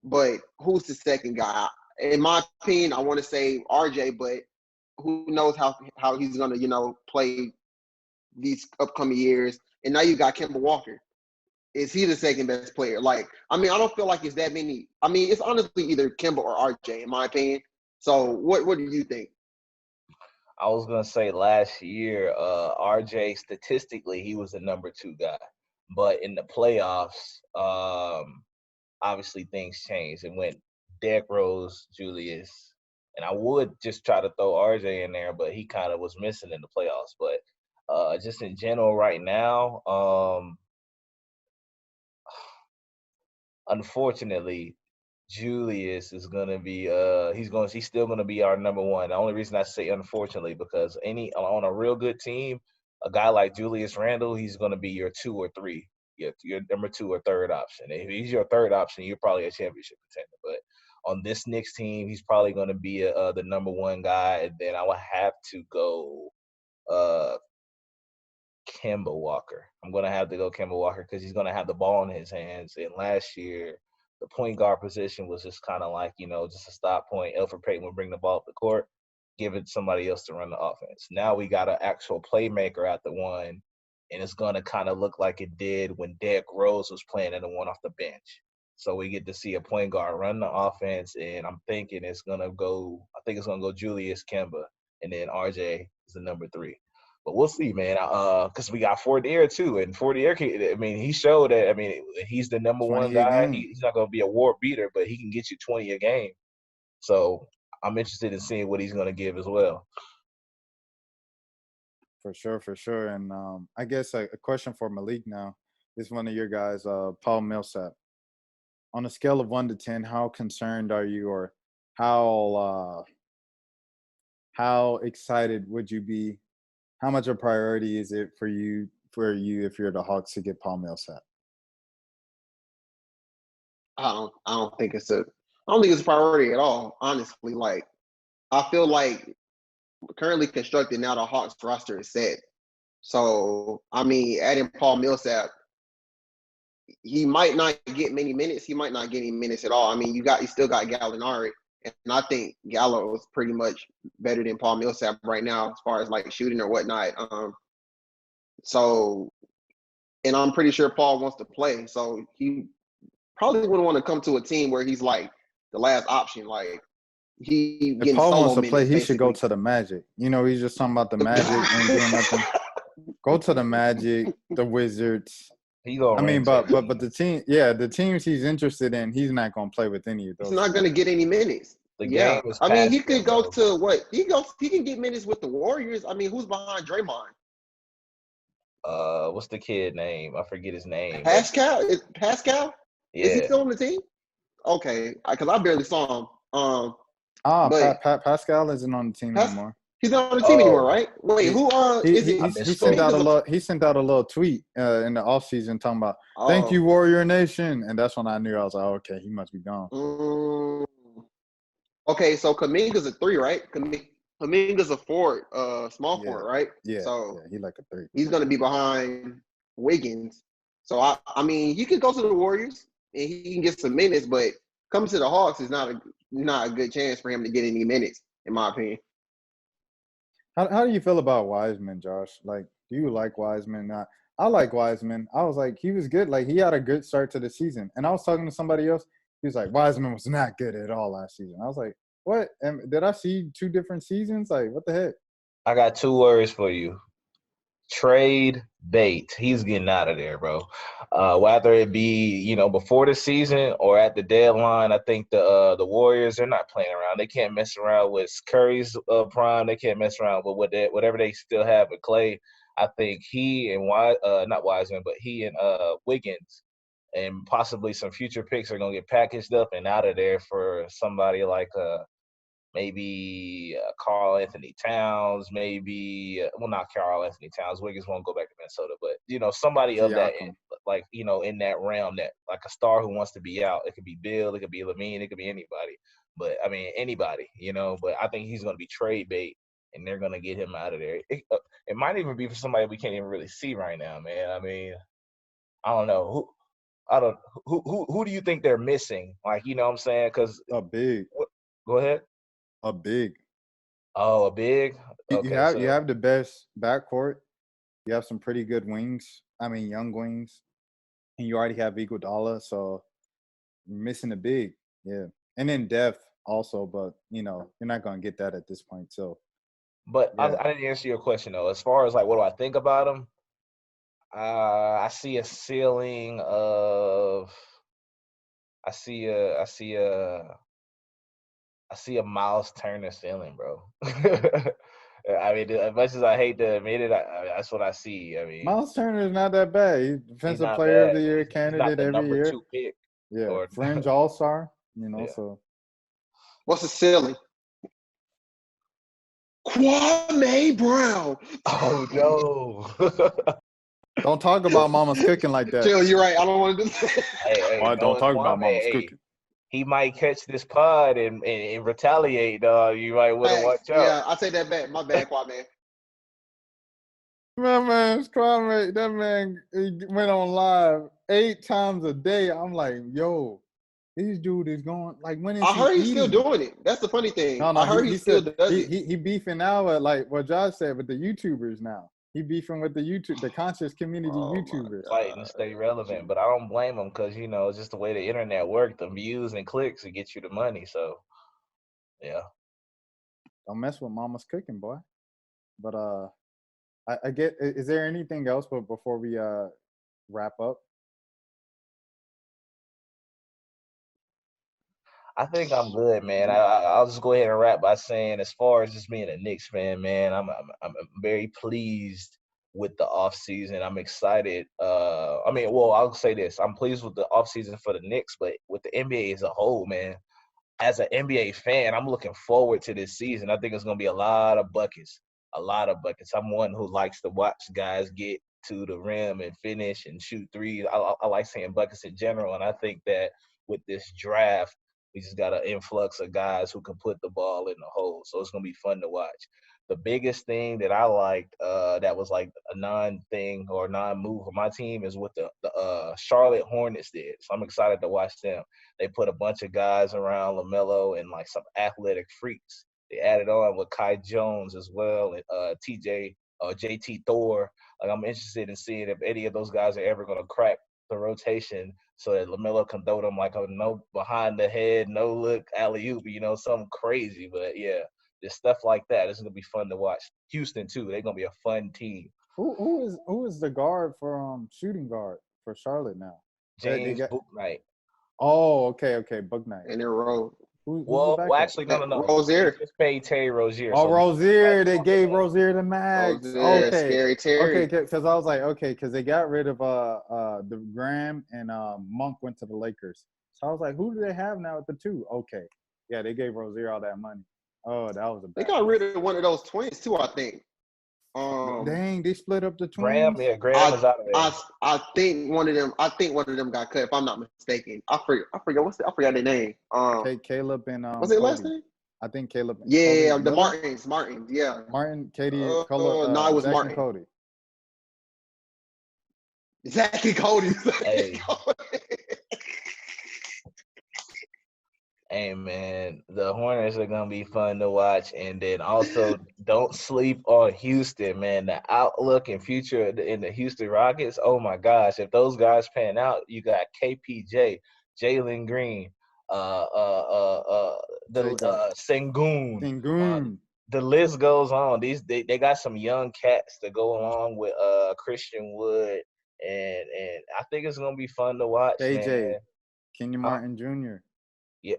but who's the second guy? In my opinion, I want to say RJ, but who knows how he's going to, play these upcoming years. And now you got Kemba Walker. Is he the second best player? Like, I don't feel like it's that many. It's honestly either Kemba or RJ, in my opinion. So what do you think? I was going to say last year, RJ, statistically, he was the number 2 guy. But in the playoffs, obviously things changed. It went Derrick Rose, Julius, And I would just try to throw RJ in there, but he kind of was missing in the playoffs. But just in general right now, unfortunately, Julius is gonna be he's still gonna be our number one. The only reason I say unfortunately because on a real good team, a guy like Julius Randle, he's gonna be your 2 or 3, your number 2 or third option. If he's your third option, you're probably a championship contender. But on this Knicks team, he's probably gonna be the number one guy, and then I would have to go uh Kemba Walker. I'm gonna have to go Kemba Walker because he's gonna have the ball in his hands. And last year, the point guard position was just kind of like just a stop point. Elfrid Payton would bring the ball up the court, give it to somebody else to run the offense. Now we got an actual playmaker at the one, and it's gonna kind of look like it did when Derrick Rose was playing at the one off the bench. So we get to see a point guard run the offense, and I'm thinking it's gonna go. I think it's gonna go Julius Kemba, and then RJ is the number 3. But we'll see, man. Because we got Fortier too, and Fortier, he showed that. I mean, he's the number 20 one a guy. game. He's not going to be a war beater, but he can get you 20 a game. So I'm interested in seeing what he's going to give as well. For sure. And I guess a question for Malik now is one of your guys, Paul Millsap. On a scale of 1 to 10, how concerned are you, or how excited would you be? How much a priority is it for you if you're the Hawks to get Paul Millsap? I don't think it's a priority at all. Honestly, like I feel like currently constructed now the Hawks roster is set. So I mean, adding Paul Millsap, he might not get many minutes. He might not get any minutes at all. I mean, you still got Gallinari, and I think Gallo is pretty much better than Paul Millsap right now as far as like shooting or whatnot. So, and I'm pretty sure Paul wants to play. So he probably wouldn't want to come to a team where he's like the last option. Like he If getting Paul solo wants to minutes, play, he should go basically. to the Magic. He's just talking about the Magic, ain't doing nothing. Go to the Magic, the Wizards. He gonna I mean, ring but the teams he's interested in, he's not gonna play with any of He's those. not going to get any minutes. The Yeah, game is I mean, past he could him, go bro. to what he goes. He can get minutes with the Warriors. I mean, who's behind Draymond? What's the kid name? I forget his name. Pascal? Pascal? Is he Yeah. still on the team? Okay, because I barely saw him. But Pascal isn't on the team anymore. he's not on the team anymore, right? Wait, He- who is it? He sent out a little tweet in the offseason talking about thank you Warrior Nation, and that's when I knew. I was like, okay, he must be gone. Okay, so Kaminga's a 3, right? Kaminga's a forward, small forward, right? Yeah, so he like a 3. He's going to be behind Wiggins. So I mean, he could go to the Warriors and he can get some minutes, but coming to the Hawks is not a good chance for him to get any minutes, in my opinion. How do you feel about Wiseman, Josh? Like, do you like Wiseman? I like Wiseman. I was like, he was good. Like, he had a good start to the season. And I was talking to somebody else. He was like, Wiseman was not good at all last season. I was like, what? Did I see 2 different seasons? Like, what the heck? I got 2 words for you. Trade bait. He's getting out of there, bro. Whether it be before the season or at the deadline, I think the Warriors, they're not playing around. They can't mess around with Curry's prime. They can't mess around with whatever they still have with Clay. I think he and not Wiseman, but he and Wiggins and possibly some future picks are gonna get packaged up and out of there for somebody like maybe Karl Anthony Towns, maybe not Karl Anthony Towns. Wiggins won't go back to Minnesota, but somebody of that end, like in that realm, that like a star who wants to be out. It could be Bill, it could be Lamine, it could be anybody. But I mean anybody, But I think he's going to be trade bait, and they're going to get him out of there. It might even be for somebody we can't even really see right now, man. I mean, I don't know who do you think they're missing? Like what I'm saying? Because a big. Go ahead. A big. Oh, a big? Okay, you have the best backcourt. You have some pretty good wings. I mean, young wings. And you already have Iguodala, so you're missing a big. Yeah. And then depth also, but, you're not going to get that at this point. So. But yeah. I didn't answer your question, though. As far as, like, what do I think about him? I see a ceiling of – I see a I see a Miles Turner ceiling, bro. I mean, as much as I hate to admit it, that's what I see. I mean, Miles Turner is not that bad. He's he's Defensive not Player of bad, the but Year he's not candidate the every number year. 2 pick. Yeah, Or fringe All-Star. Yeah. So What's the ceiling? Kwame Brown. Oh no! don't talk about Mama's cooking like that. Jill, you're right. I don't want to do Hey, Why don't knowing talk about Kwame, Mama's hey, cooking? he might catch this pod and retaliate, dog. You might want to Hey, watch out. yeah, I'll take that back. My bad, Kwame. My man's Kwame, that man he went on live 8 times a day. I'm like, yo, this dude is going like when is I he heard he's still eating? doing it. That's the funny thing. No, I heard he he still said does it. he beefing now with like what Josh said with the YouTubers now. He beefing with the conscious community Oh, my YouTubers. Fighting to stay relevant, but I don't blame him because it's just the way the internet works. The views and clicks to get you the money. So, yeah. Don't mess with Mama's cooking, boy. But I get. Is there anything else? But before we wrap up, I think I'm good, man. I'll just go ahead and wrap by saying, as far as just being a Knicks fan, man, I'm very pleased with the offseason. I'm excited. I'll say this: I'm pleased with the offseason for the Knicks, but with the NBA as a whole, man. As an NBA fan, I'm looking forward to this season. I think it's going to be a lot of buckets, a lot of buckets. I'm one who likes to watch guys get to the rim and finish and shoot threes. I like seeing buckets in general, and I think that with this draft, we just got an influx of guys who can put the ball in the hole. So it's going to be fun to watch. The biggest thing that I liked that was like a non-thing or non-move for my team is what the Charlotte Hornets did. So I'm excited to watch them. They put a bunch of guys around LaMelo and like some athletic freaks. They added on with Kai Jones as well and JT Thor. Like, I'm interested in seeing if any of those guys are ever going to crack the rotation so that LaMelo can throw them like a no behind the head, no look alley-oop, something crazy. But yeah, just stuff like that. It's gonna be fun to watch. Houston too. They're gonna be a fun team. who is the guard for shooting guard for Charlotte now? James Bouknight. Oh, okay, Bouknight. In a row. Who's Well, the backup? actually, no. Rozier. They just paid Terry Rozier. Oh, so Rozier. They gave Rozier the max. Rozier, Okay. Scary Terry. Okay, because I was like, okay, because they got rid of the Graham and Monk went to the Lakers. So I was like, who do they have now at the 2? Okay. Yeah, they gave Rozier all that money. Oh, that was a bad. They got rid of one of those twins too, I think. Dang, they split up the Graham, twins. Graham is out of there. I think one of them got cut, if I'm not mistaken. I forget I forgot their name. Caleb and was it last name? I think Caleb. Yeah, Cody the Miller? Martins, yeah. Martin, Katie, No, it was Zach Martin. and Cody. Zach and Cody. Hey. Hey, man, the Hornets are going to be fun to watch. And then also, don't sleep on Houston, man. The outlook and future in the Houston Rockets, oh, my gosh. If those guys pan out, you got KPJ, Jalen Green, Sengun. The list goes on. They got some young cats to go along with Christian Wood. And I think it's going to be fun to watch, KJ, man. Kenyon Martin Jr. Yeah,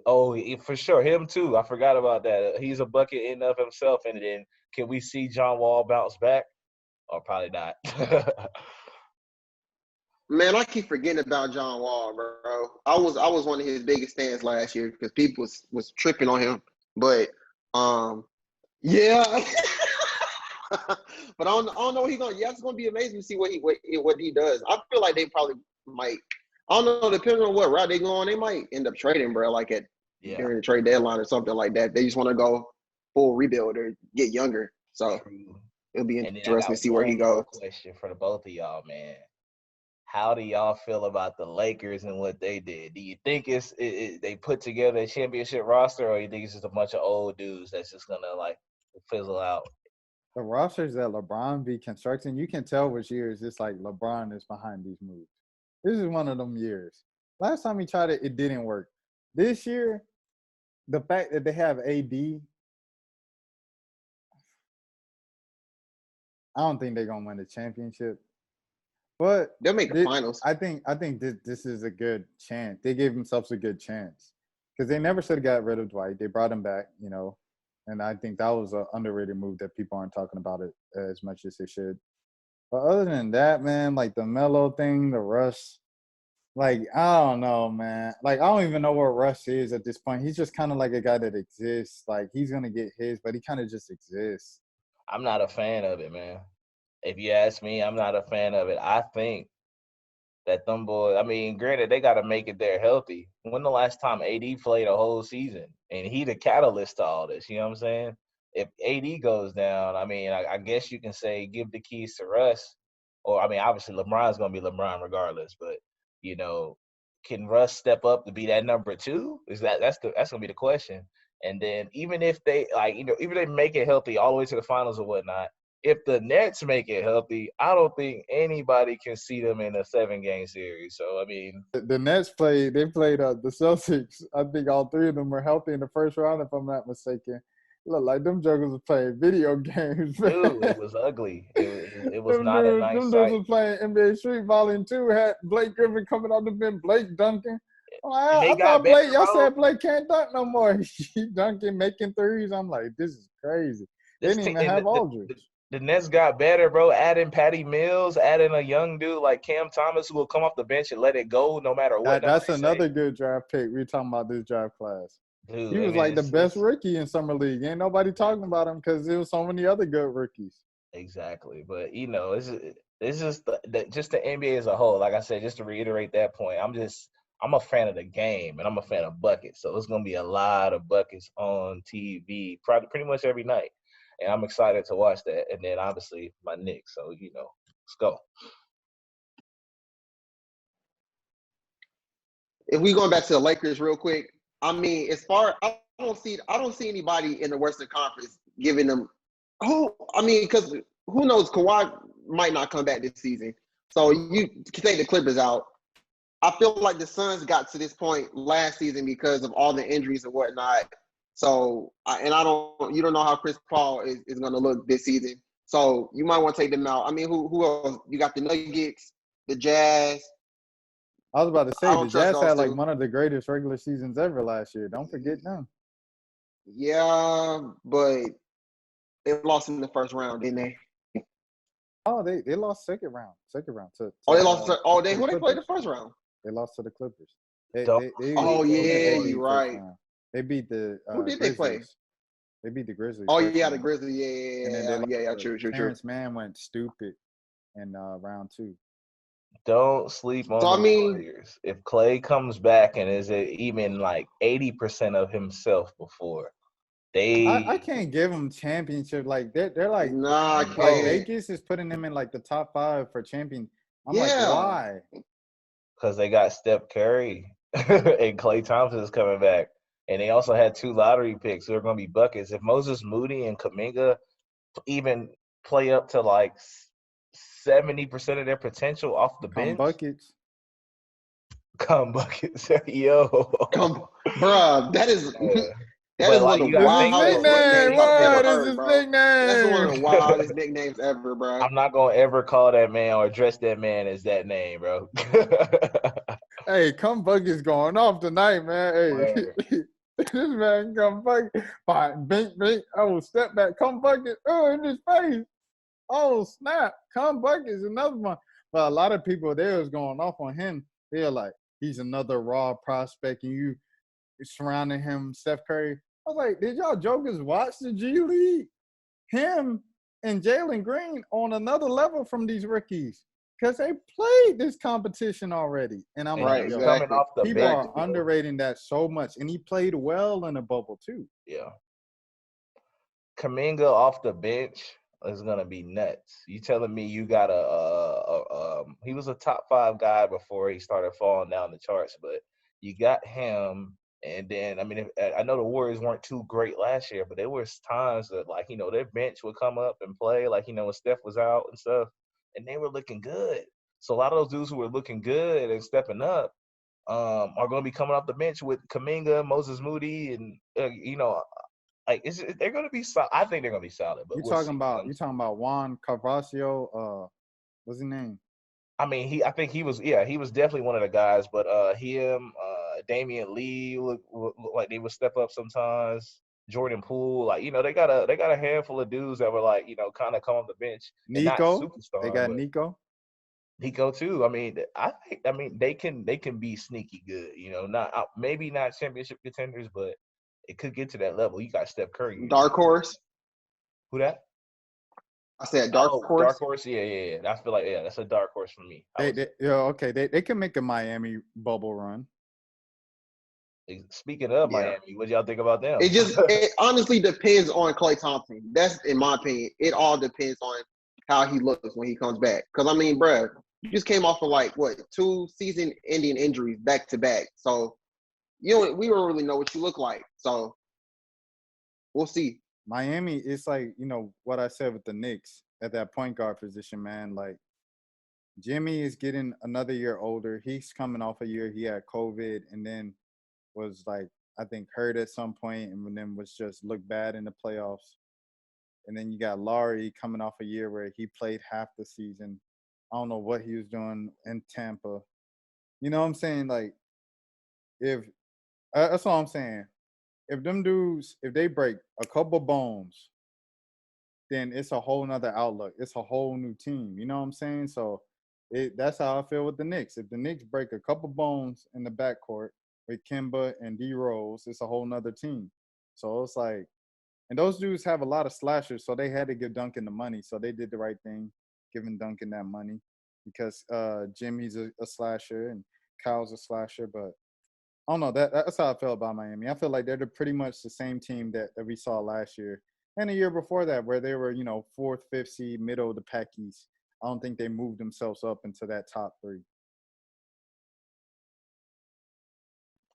for sure. Him too. I forgot about that. He's a bucket in of himself. And then can we see John Wall bounce back? Or probably not. Man, I keep forgetting about John Wall, bro. I was one of his biggest fans last year because people was tripping on him. But yeah. But I don't know what he's gonna. Yeah, it's gonna be amazing to see what he does. I feel like they probably might. I don't know, depending on what route they go on, they might end up trading, bro, like during the trade deadline or something like that. They just want to go full rebuild or get younger. So it'll be interesting to see where he goes. Question for the both of y'all, man. How do y'all feel about the Lakers and what they did? Do you think they put together a championship roster, or you think it's just a bunch of old dudes that's just gonna like fizzle out? The rosters that LeBron be constructing, you can tell which years it's like LeBron is behind these moves. This is one of them years. Last time he tried it, it didn't work. This year, the fact that they have AD, I don't think they're gonna win the championship. But they'll make the finals. I think this is a good chance. They gave themselves a good chance because they never should have got rid of Dwight. They brought him back, you know, and I think that was an underrated move that people aren't talking about it as much as they should. But other than that, man, like the Melo thing, the Russ, like I don't know, man. Like I don't even know where Russ is at this point. He's just kind of like a guy that exists. Like he's gonna get his, but he kind of just exists. I'm not a fan of it, man. If you ask me, I'm not a fan of it. I think that them boys, I mean, granted, they got to make it there healthy. When the last time AD played a whole season? And he the catalyst to all this, you know what I'm saying? If AD goes down, I mean, I guess you can say give the keys to Russ. Or, I mean, obviously LeBron's going to be LeBron regardless. But, you know, can Russ step up to be that number 2? That's going to be the question. And then even if they, like, you know, even if they make it healthy all the way to the finals or whatnot, if the Nets make it healthy, I don't think anybody can see them in a 7-game series. So, I mean. The Nets played the Celtics. I think all 3 of them were healthy in the first round, if I'm not mistaken. Look like them jokers were playing video games. Dude, it was ugly. It was not a nice Them sight. dudes was playing NBA Street Volley too. Had Blake Griffin coming out the bench, Blake dunking. I thought Blake, y'all said Blake can't dunk no more. He dunking, making threes. I'm like, this is crazy. They didn't even have Aldridge. The Nets got better, bro. Adding Patty Mills, adding a young dude like Cam Thomas who will come off the bench and let it go no matter what. That's another good draft pick. We're talking about this draft class. Dude, he was like the best rookie in summer league. Ain't nobody talking about him because there was so many other good rookies. Exactly, but you know, it's just just the NBA as a whole. Like I said, just to reiterate that point, I'm a fan of the game and I'm a fan of buckets. So it's gonna be a lot of buckets on TV, probably pretty much every night. And I'm excited to watch that. And then obviously my Knicks. So, you know, let's go. If we going back to the Lakers real quick, I mean, as far I don't see anybody in the Western Conference giving them because who knows, Kawhi might not come back this season. So you can take the Clippers out. I feel like the Suns got to this point last season because of all the injuries and whatnot. So, you don't know how Chris Paul is going to look this season. So you might want to take them out. I mean, who else? You got the Nuggets, the Jazz. I was about to say, the Jazz had like one of the greatest regular seasons ever last year. Don't forget them. Yeah, but they lost in the first round, didn't they? Oh, they lost second round to they lost. Who they played the first round? They lost to the Clippers. You're right. They beat the who did Grizzlies. they play? They beat the Grizzlies. Oh yeah, the Grizzlies. Yeah. True. Terrence Mann went stupid in round 2. Don't sleep on the Warriors. If Clay comes back and is even like 80% of himself before, I can't give them championship. Like they're like, nah, I can't. Like Vegas is putting them in like the top 5 for champion. I'm like, why? Because they got Steph Curry and Klay Thompson is coming back. And they also had 2 lottery picks who are going to be buckets. If Moses Moody and Kuminga even play up to like 70% of their potential off the bench. Come buckets. Yo. Bruh, that is one of the wildest nicknames. What is his nickname? That's one of the wildest nicknames ever, bro. I'm not going to ever call that man or address that man as that name, bro. Hey, come buckets going off tonight, man. Hey. This man come bucket. Bink. Oh, step back. Come bucket. Oh, in his face. Oh, snap. Come bucket is another one. But a lot of people there was going off on him. They're like, he's another raw prospect, and you surrounding him, Steph Curry. I was like, did y'all jokers watch the G League? Him and Jalen Green on another level from these rookies. Because they played this competition already. And I'm like, yo, coming off the people bench, are underrating that so much. And he played well in the bubble, too. Yeah. Kuminga off the bench is going to be nuts. You telling me you got he was a top 5 guy before he started falling down the charts, but you got him. And then, I mean, I know the Warriors weren't too great last year, but there was times that, like, you know, their bench would come up and play, like, you know, when Steph was out and stuff. And they were looking good. So a lot of those dudes who were looking good and stepping up are going to be coming off the bench with Kuminga, Moses Moody, and you know, like they're going to be solid. I think they're going to be solid. But you talking about Juan Carvajal? What's his name? I mean, I think he was definitely one of the guys. But him, Damian Lee look like they would step up sometimes. Jordan Poole, like they got a handful of dudes that were like kind of come off the bench and not Nico, they superstar, got but Nico. Nico too. I mean, they can be sneaky good. Not maybe not championship contenders, but it could get to that level. You got Steph Curry. Dark horse. Who that? I said dark horse. Dark horse. Yeah. I feel like that's a dark horse for me. They can make a Miami bubble run. Speaking of Miami, what y'all think about them? It honestly depends on Klay Thompson. That's in my opinion. It all depends on how he looks when he comes back. Because I mean, bruh, you just came off of like 2 season-ending injuries back to back. So we don't really know what you look like. So we'll see. Miami, it's like what I said with the Knicks at that point guard position, man. Like Jimmy is getting another year older. He's coming off a year he had COVID, and then was like I think hurt at some point, and then was just looked bad in the playoffs. And then you got Laurie coming off a year where he played half the season. I don't know what he was doing in Tampa. You know what I'm saying? Like, that's all I'm saying. If them dudes, if they break a couple bones, then it's a whole nother outlook. It's a whole new team. You know what I'm saying? So that's how I feel with the Knicks. If the Knicks break a couple bones in the backcourt with Kemba and D Rose, it's a whole nother team. So it's like, and those dudes have a lot of slashers, so they had to give Duncan the money. So they did the right thing, giving Duncan that money because Jimmy's a slasher and Kyle's a slasher. But I don't know. That's how I feel about Miami. I feel like they're pretty much the same team that we saw last year and the year before that, where they were 4th, 5th seed, middle of the pack East. I don't think they moved themselves up into that top 3.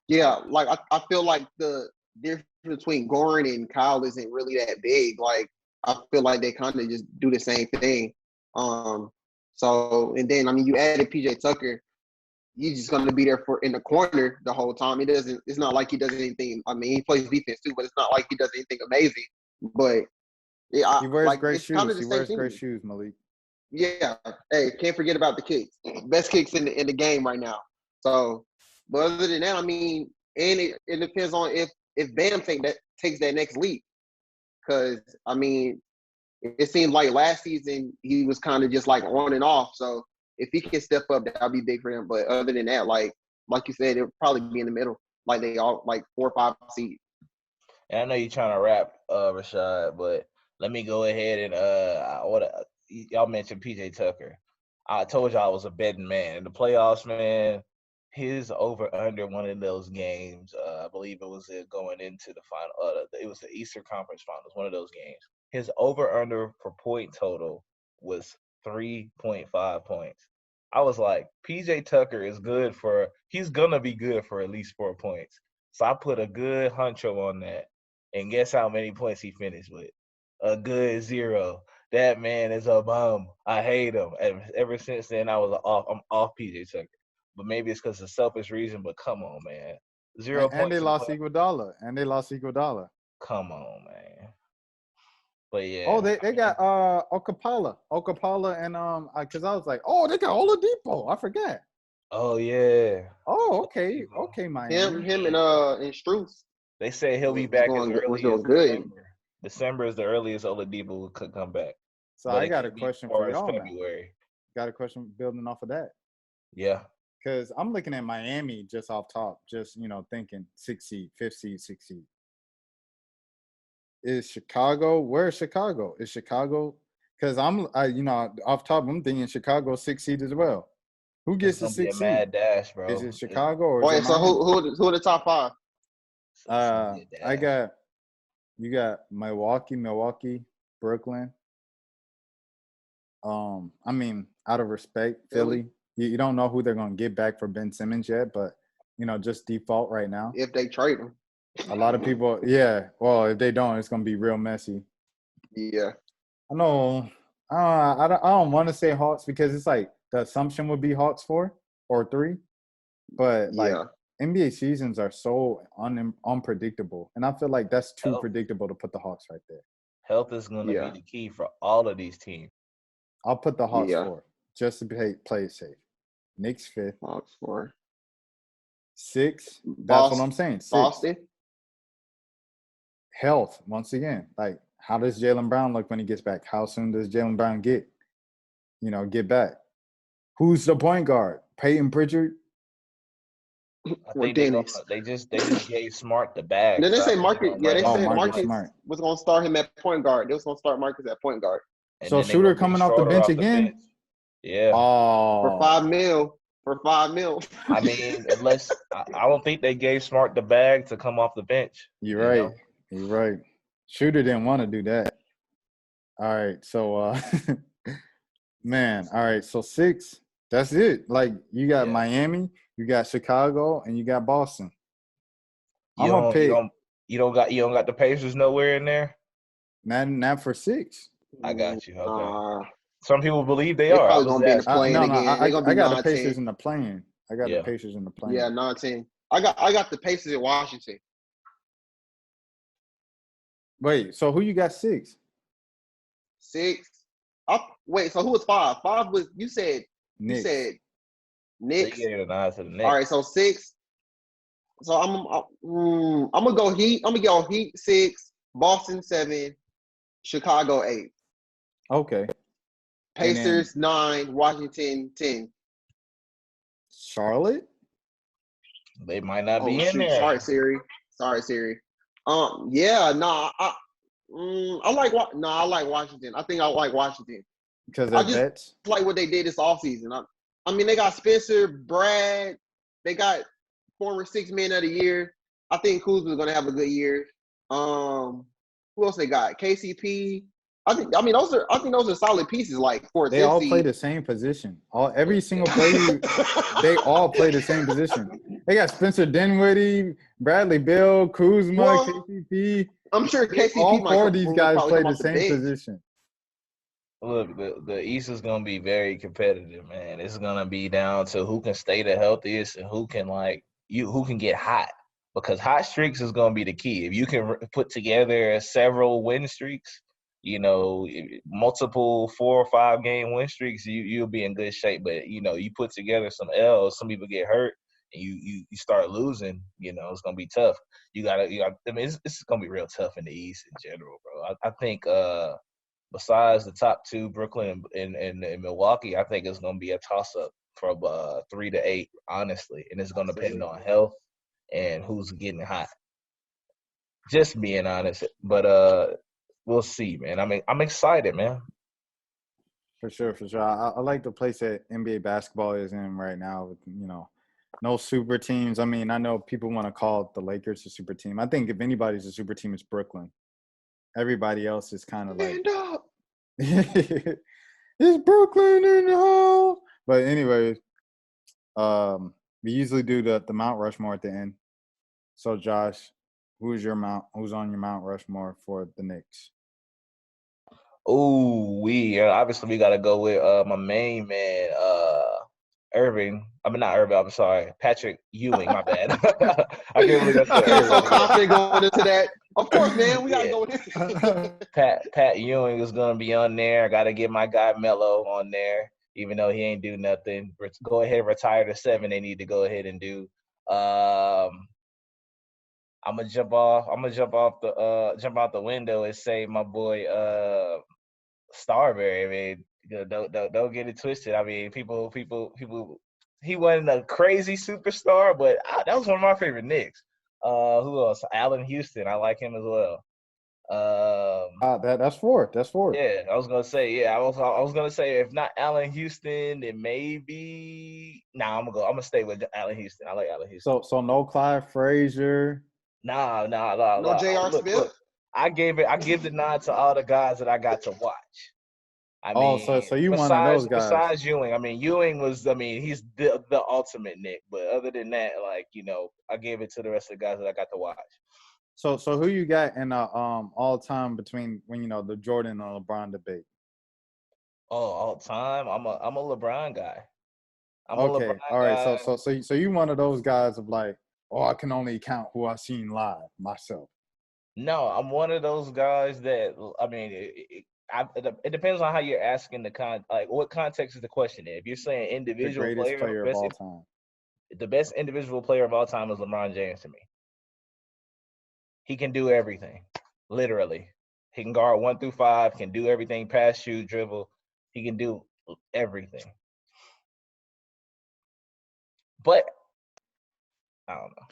Yeah, like I feel like the difference between Goran and Kyle isn't really that big. Like I feel like they kind of just do the same thing. So and then I mean you added PJ Tucker, he's just gonna be there in the corner the whole time. It's not like he does anything. I mean he plays defense too, but it's not like he does anything amazing. But yeah, He wears great shoes. Kind of he wears great shoes, Malik. Yeah. Hey, can't forget about the kicks. Best kicks in the game right now. So but other than that, I mean, and it depends on if Bam takes that next leap. Because I mean, it seemed like last season he was kind of just like on and off. So if he can step up, that'll be big for him. But other than that, like you said, it'll probably be in the middle, like they all like 4 or 5 seed. And I know you're trying to wrap, Rashad, but let me go ahead and y'all mentioned PJ Tucker. I told y'all I was a betting man in the playoffs, man. His over under one of those games, I believe it was going into the final. It was the Eastern Conference Finals, one of those games. His over under for point total was 3.5 points. I was like, PJ Tucker is he's gonna be good for at least 4 points. So I put a good huncho on that, and guess how many points he finished with? A good 0. That man is a bum. I hate him. And ever since then, I'm off PJ Tucker. But maybe it's because of selfish reason. But come on, man, 0 points. And they lost Iguodala. Come on, man. But yeah. Oh, they got Okapala, and because I was like, oh, they got Oladipo. I forgot. Oh yeah. Oh, okay, Miami. Him and Strus. They say he'll be back as early as good. December. December is the earliest Oladipo could come back. So I got a question for y'all. February. Got a question building off of that. Yeah. Because I'm looking at Miami just off top, just thinking 6th seed, 5th seed, 6th seed. Is Chicago? Where's Chicago? Is Chicago? Because off top, I'm thinking Chicago 6th seed as well. Who gets the 6th seed? Mad dash, bro. Is it Chicago or? Wait, so who are the top 5? You got Milwaukee, Brooklyn. I mean, out of respect, Philly. You don't know who they're gonna get back for Ben Simmons yet, but just default right now. If they trade him. A lot of people, yeah. Well, if they don't, it's gonna be real messy. Yeah. I know. I don't want to say Hawks because it's like the assumption would be Hawks 4 or 3, but NBA seasons are so unpredictable, and I feel like that's too predictable to put the Hawks right there. Health is going to be the key for all of these teams. I'll put the Hawks 4 just to play it safe. Knicks 5th. Hawks 4. 6. That's what I'm saying. 6. Boston. Health, once again. Like, how does Jaylen Brown look when he gets back? How soon does Jaylen Brown get back? Who's the point guard? Peyton Pritchard? I Or think Dennis. they just gave Smart the bag. Then they so I say think Marcus. they're gonna Yeah, let they him Oh, said go. Marcus Marcus Smart. was gonna start him at point guard. They was gonna start Marcus at point guard And So then they Shooter gonna bring coming off the Schroeder bench off the again? bench. Yeah. for Oh, $5 million. For $5 million. I mean, I don't think they gave Smart the bag to come off the bench. you're you right. know? You're right. Shooter didn't want to do that. All right. So, man. All right. So 6. That's it. Like, you got Yeah. Miami, you got Chicago, and you got Boston. You I'm gonna pick don't got the Pacers nowhere in there. not for 6. I got you. Okay. Nah, Some people believe they they are. I probably was gonna be in the asking. play-in No, again. They're gonna I be got the 9-10. Pacers in the play-in. I got the Yeah. Pacers in the play-in. Yeah, 9-10. I got the Pacers in Washington. Wait, so who you got 6? 6. Wait, so who was 5? 5 was you said Knicks. So Knicks. you gave a nod to the Knicks. All right, so 6. So I'm gonna go Heat. I'm gonna go Heat 6, Boston 7, Chicago 8, Okay. Pacers 9, Washington 10. Charlotte? They might not Oh be in shoot! there. Sorry, Siri. Yeah, nah. I like Washington. I think I like Washington. Because I they're just vets? like what they did this offseason. I mean, they got Spencer, Brad. They got former 6 man of the year. I think Kuzma's gonna have a good year. Who else they got? KCP. I think those are solid pieces. Like for a They all 10th play seed. the same position. Every single player, they all play the same position. They got Spencer Dinwiddie, Bradley Beal, Kuzma, Well, KCP. I'm sure KCP All might 4 of these guys probably play come the off the same bench. position. Look, the East is gonna be very competitive, man. It's gonna be down to who can stay the healthiest and who can get hot. Because hot streaks is gonna be the key. If you can put together several win streaks, multiple 4 or 5 game win streaks, you'll be in good shape. But you put together some L's, some people get hurt, and you start losing. It's gonna be tough. You got. I mean, it's gonna be real tough in the East in general, bro. I think. Besides the top 2, Brooklyn and Milwaukee, I think it's going to be a toss-up from 3 to 8, honestly. And it's going to depend on health and who's getting hot. Just being honest. But we'll see, man. I mean, I'm excited, man. For sure. I like the place that NBA basketball is in right now with, no super teams. I mean, I know people want to call the Lakers a super team. I think if anybody's a super team, it's Brooklyn. Everybody else is kind of like it's Brooklyn in the house. But anyways, we usually do the Mount Rushmore at the end. So Josh, who's on your Mount Rushmore for the Knicks? Oh, obviously we gotta go with my main man, Irving. I mean, not Irving. I'm sorry, Patrick Ewing. My bad. I can't believe that's I feel so Irving. confident going into that. Of course, man, we gotta go with this. Pat Ewing is gonna be on there. I gotta get my guy Melo on there, even though he ain't do nothing. Go ahead and retire the 7. They need to go ahead and do. I'm gonna jump out the window and say my boy Starberry. I mean, don't get it twisted. I mean, people. He wasn't a crazy superstar, but that was one of my favorite Knicks. Who else? Allen Houston. I like him as well. That's 4. Yeah, I was gonna say. Yeah, I was gonna say if not Allen Houston, then maybe. Nah, I'm gonna stay with Allen Houston. I like Allen Houston. So no Clyde Frazier. Nah. No J.R. Smith. Look, I give the nod to all the guys that I got to watch. I mean, so you one of those guys. Besides Ewing, I mean, he's the ultimate Nick. But other than that, I gave it to the rest of the guys that I got to watch. So who you got in all time between when the Jordan and LeBron debate? Oh, all time, I'm a LeBron guy. Okay, all right. So you one of those guys of like, I can only count who I've seen live myself. No, I'm one of those guys that I mean, it depends on how you're asking what context is the question in. If you're saying The individual greatest player of all time. The best individual player of all time is LeBron James to me. He can do everything, literally. He can guard 1 through 5, can do everything, pass, shoot, dribble. He can do everything. But I don't know.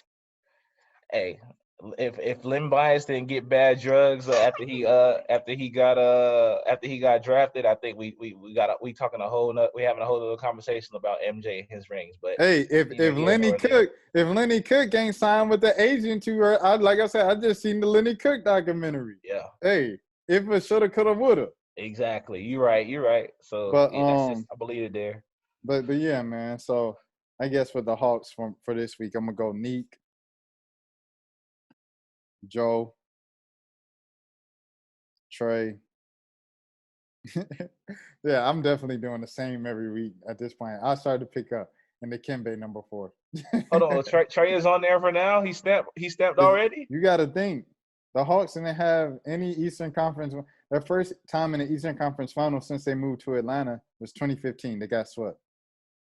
Hey, if Len Bias didn't get bad drugs after he got drafted, I think we having a whole other conversation about MJ and his rings. But hey, if Lenny Cook ain't signed with the agent like I said, I just seen the Lenny Cook documentary. Yeah. Hey, if it shoulda, coulda, woulda. Exactly. You're right. So but I believe it there. But yeah, man. So I guess with the Hawks for this week, I'm gonna go Neek, Joe, Trey. Yeah, I'm definitely doing the same every week at this point. I started to pick up in the Kembe number 4. Hold on, Trey is on there for now. He stepped already. You got to think the Hawks didn't have any Eastern Conference. Their first time in the Eastern Conference final since they moved to Atlanta was 2015. They got swept.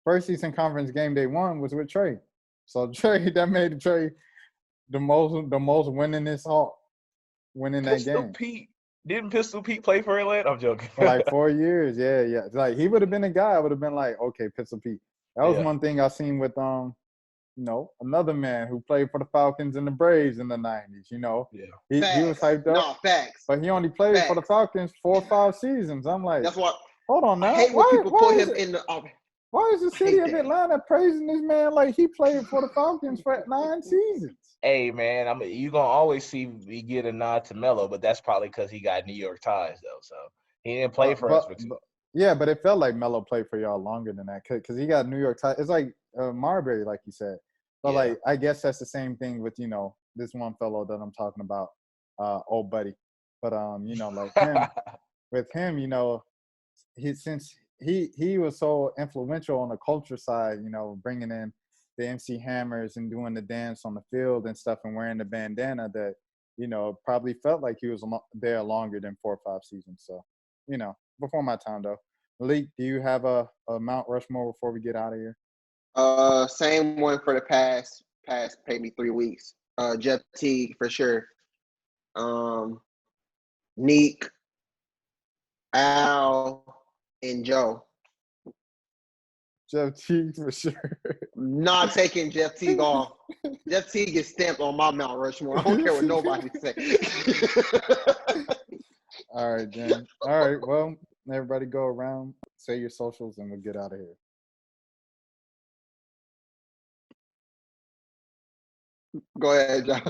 First Eastern Conference game they won was with Trey. So Trey, that made Trey the most winningest Hawk winning that game. Didn't Pistol Pete play for Atlanta? I'm joking. For like 4 years, yeah. Like he would have been a guy. I would have been like, okay, Pistol Pete. That was one thing I seen with another man who played for the Falcons and the Braves in the 90s. He was hyped up. No, facts. But he only played for the Falcons 4 or 5 seasons. I'm like, that's what. Hold on now. I hate when people put him in the. Why is the city of Atlanta praising this man like he played for the Falcons for 9 seasons? Hey, man, you're going to always see me get a nod to Melo, but that's probably because he got New York ties, though. So he didn't play for us for 2. Yeah, but it felt like Melo played for y'all longer than that because he got New York ties. It's like Marbury, like you said. But, like, I guess that's the same thing with, this one fellow that I'm talking about, old buddy. But, like him, with him, he was so influential on the culture side, bringing in the MC Hammers and doing the dance on the field and stuff and wearing the bandana that, probably felt like he was there longer than 4 or 5 seasons. So, before my time, though. Malik, do you have a Mount Rushmore before we get out of here? Same one for the past maybe 3 weeks. Jeff Teague for sure. Neek, Al, and Joe. Jeff Teague for sure. Not taking Jeff Teague off. Jeff Teague is stamped on my Mount Rushmore. I don't care what nobody say. All right, then. All right, well, everybody go around, say your socials, and we'll get out of here. Go ahead, John.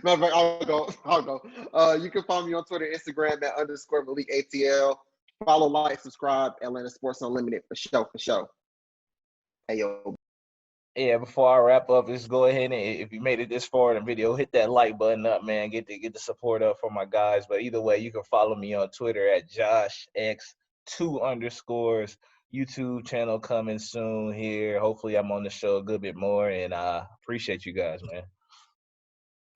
Matter of fact, I'll go. You can follow me on Twitter and Instagram at _Malik ATL. Follow, like, subscribe, Atlanta Sports Unlimited for show. Hey, yo. Yeah, before I wrap up, just go ahead and if you made it this far in the video, hit that like button up, man. Get the support up for my guys. But either way, you can follow me on Twitter at JoshX2_. YouTube channel coming soon here. Hopefully I'm on the show a good bit more, and I appreciate you guys, man.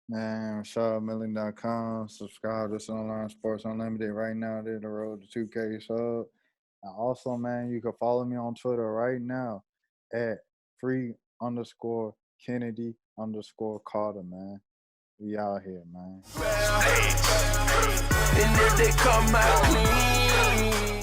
Man, RashadMilligan.com. Subscribe to Online Sports Unlimited right now. They're the road to 2K sub. And also, man, you can follow me on Twitter right now at free_Kennedy_Carter, man. We out here, man. And if they come out clean.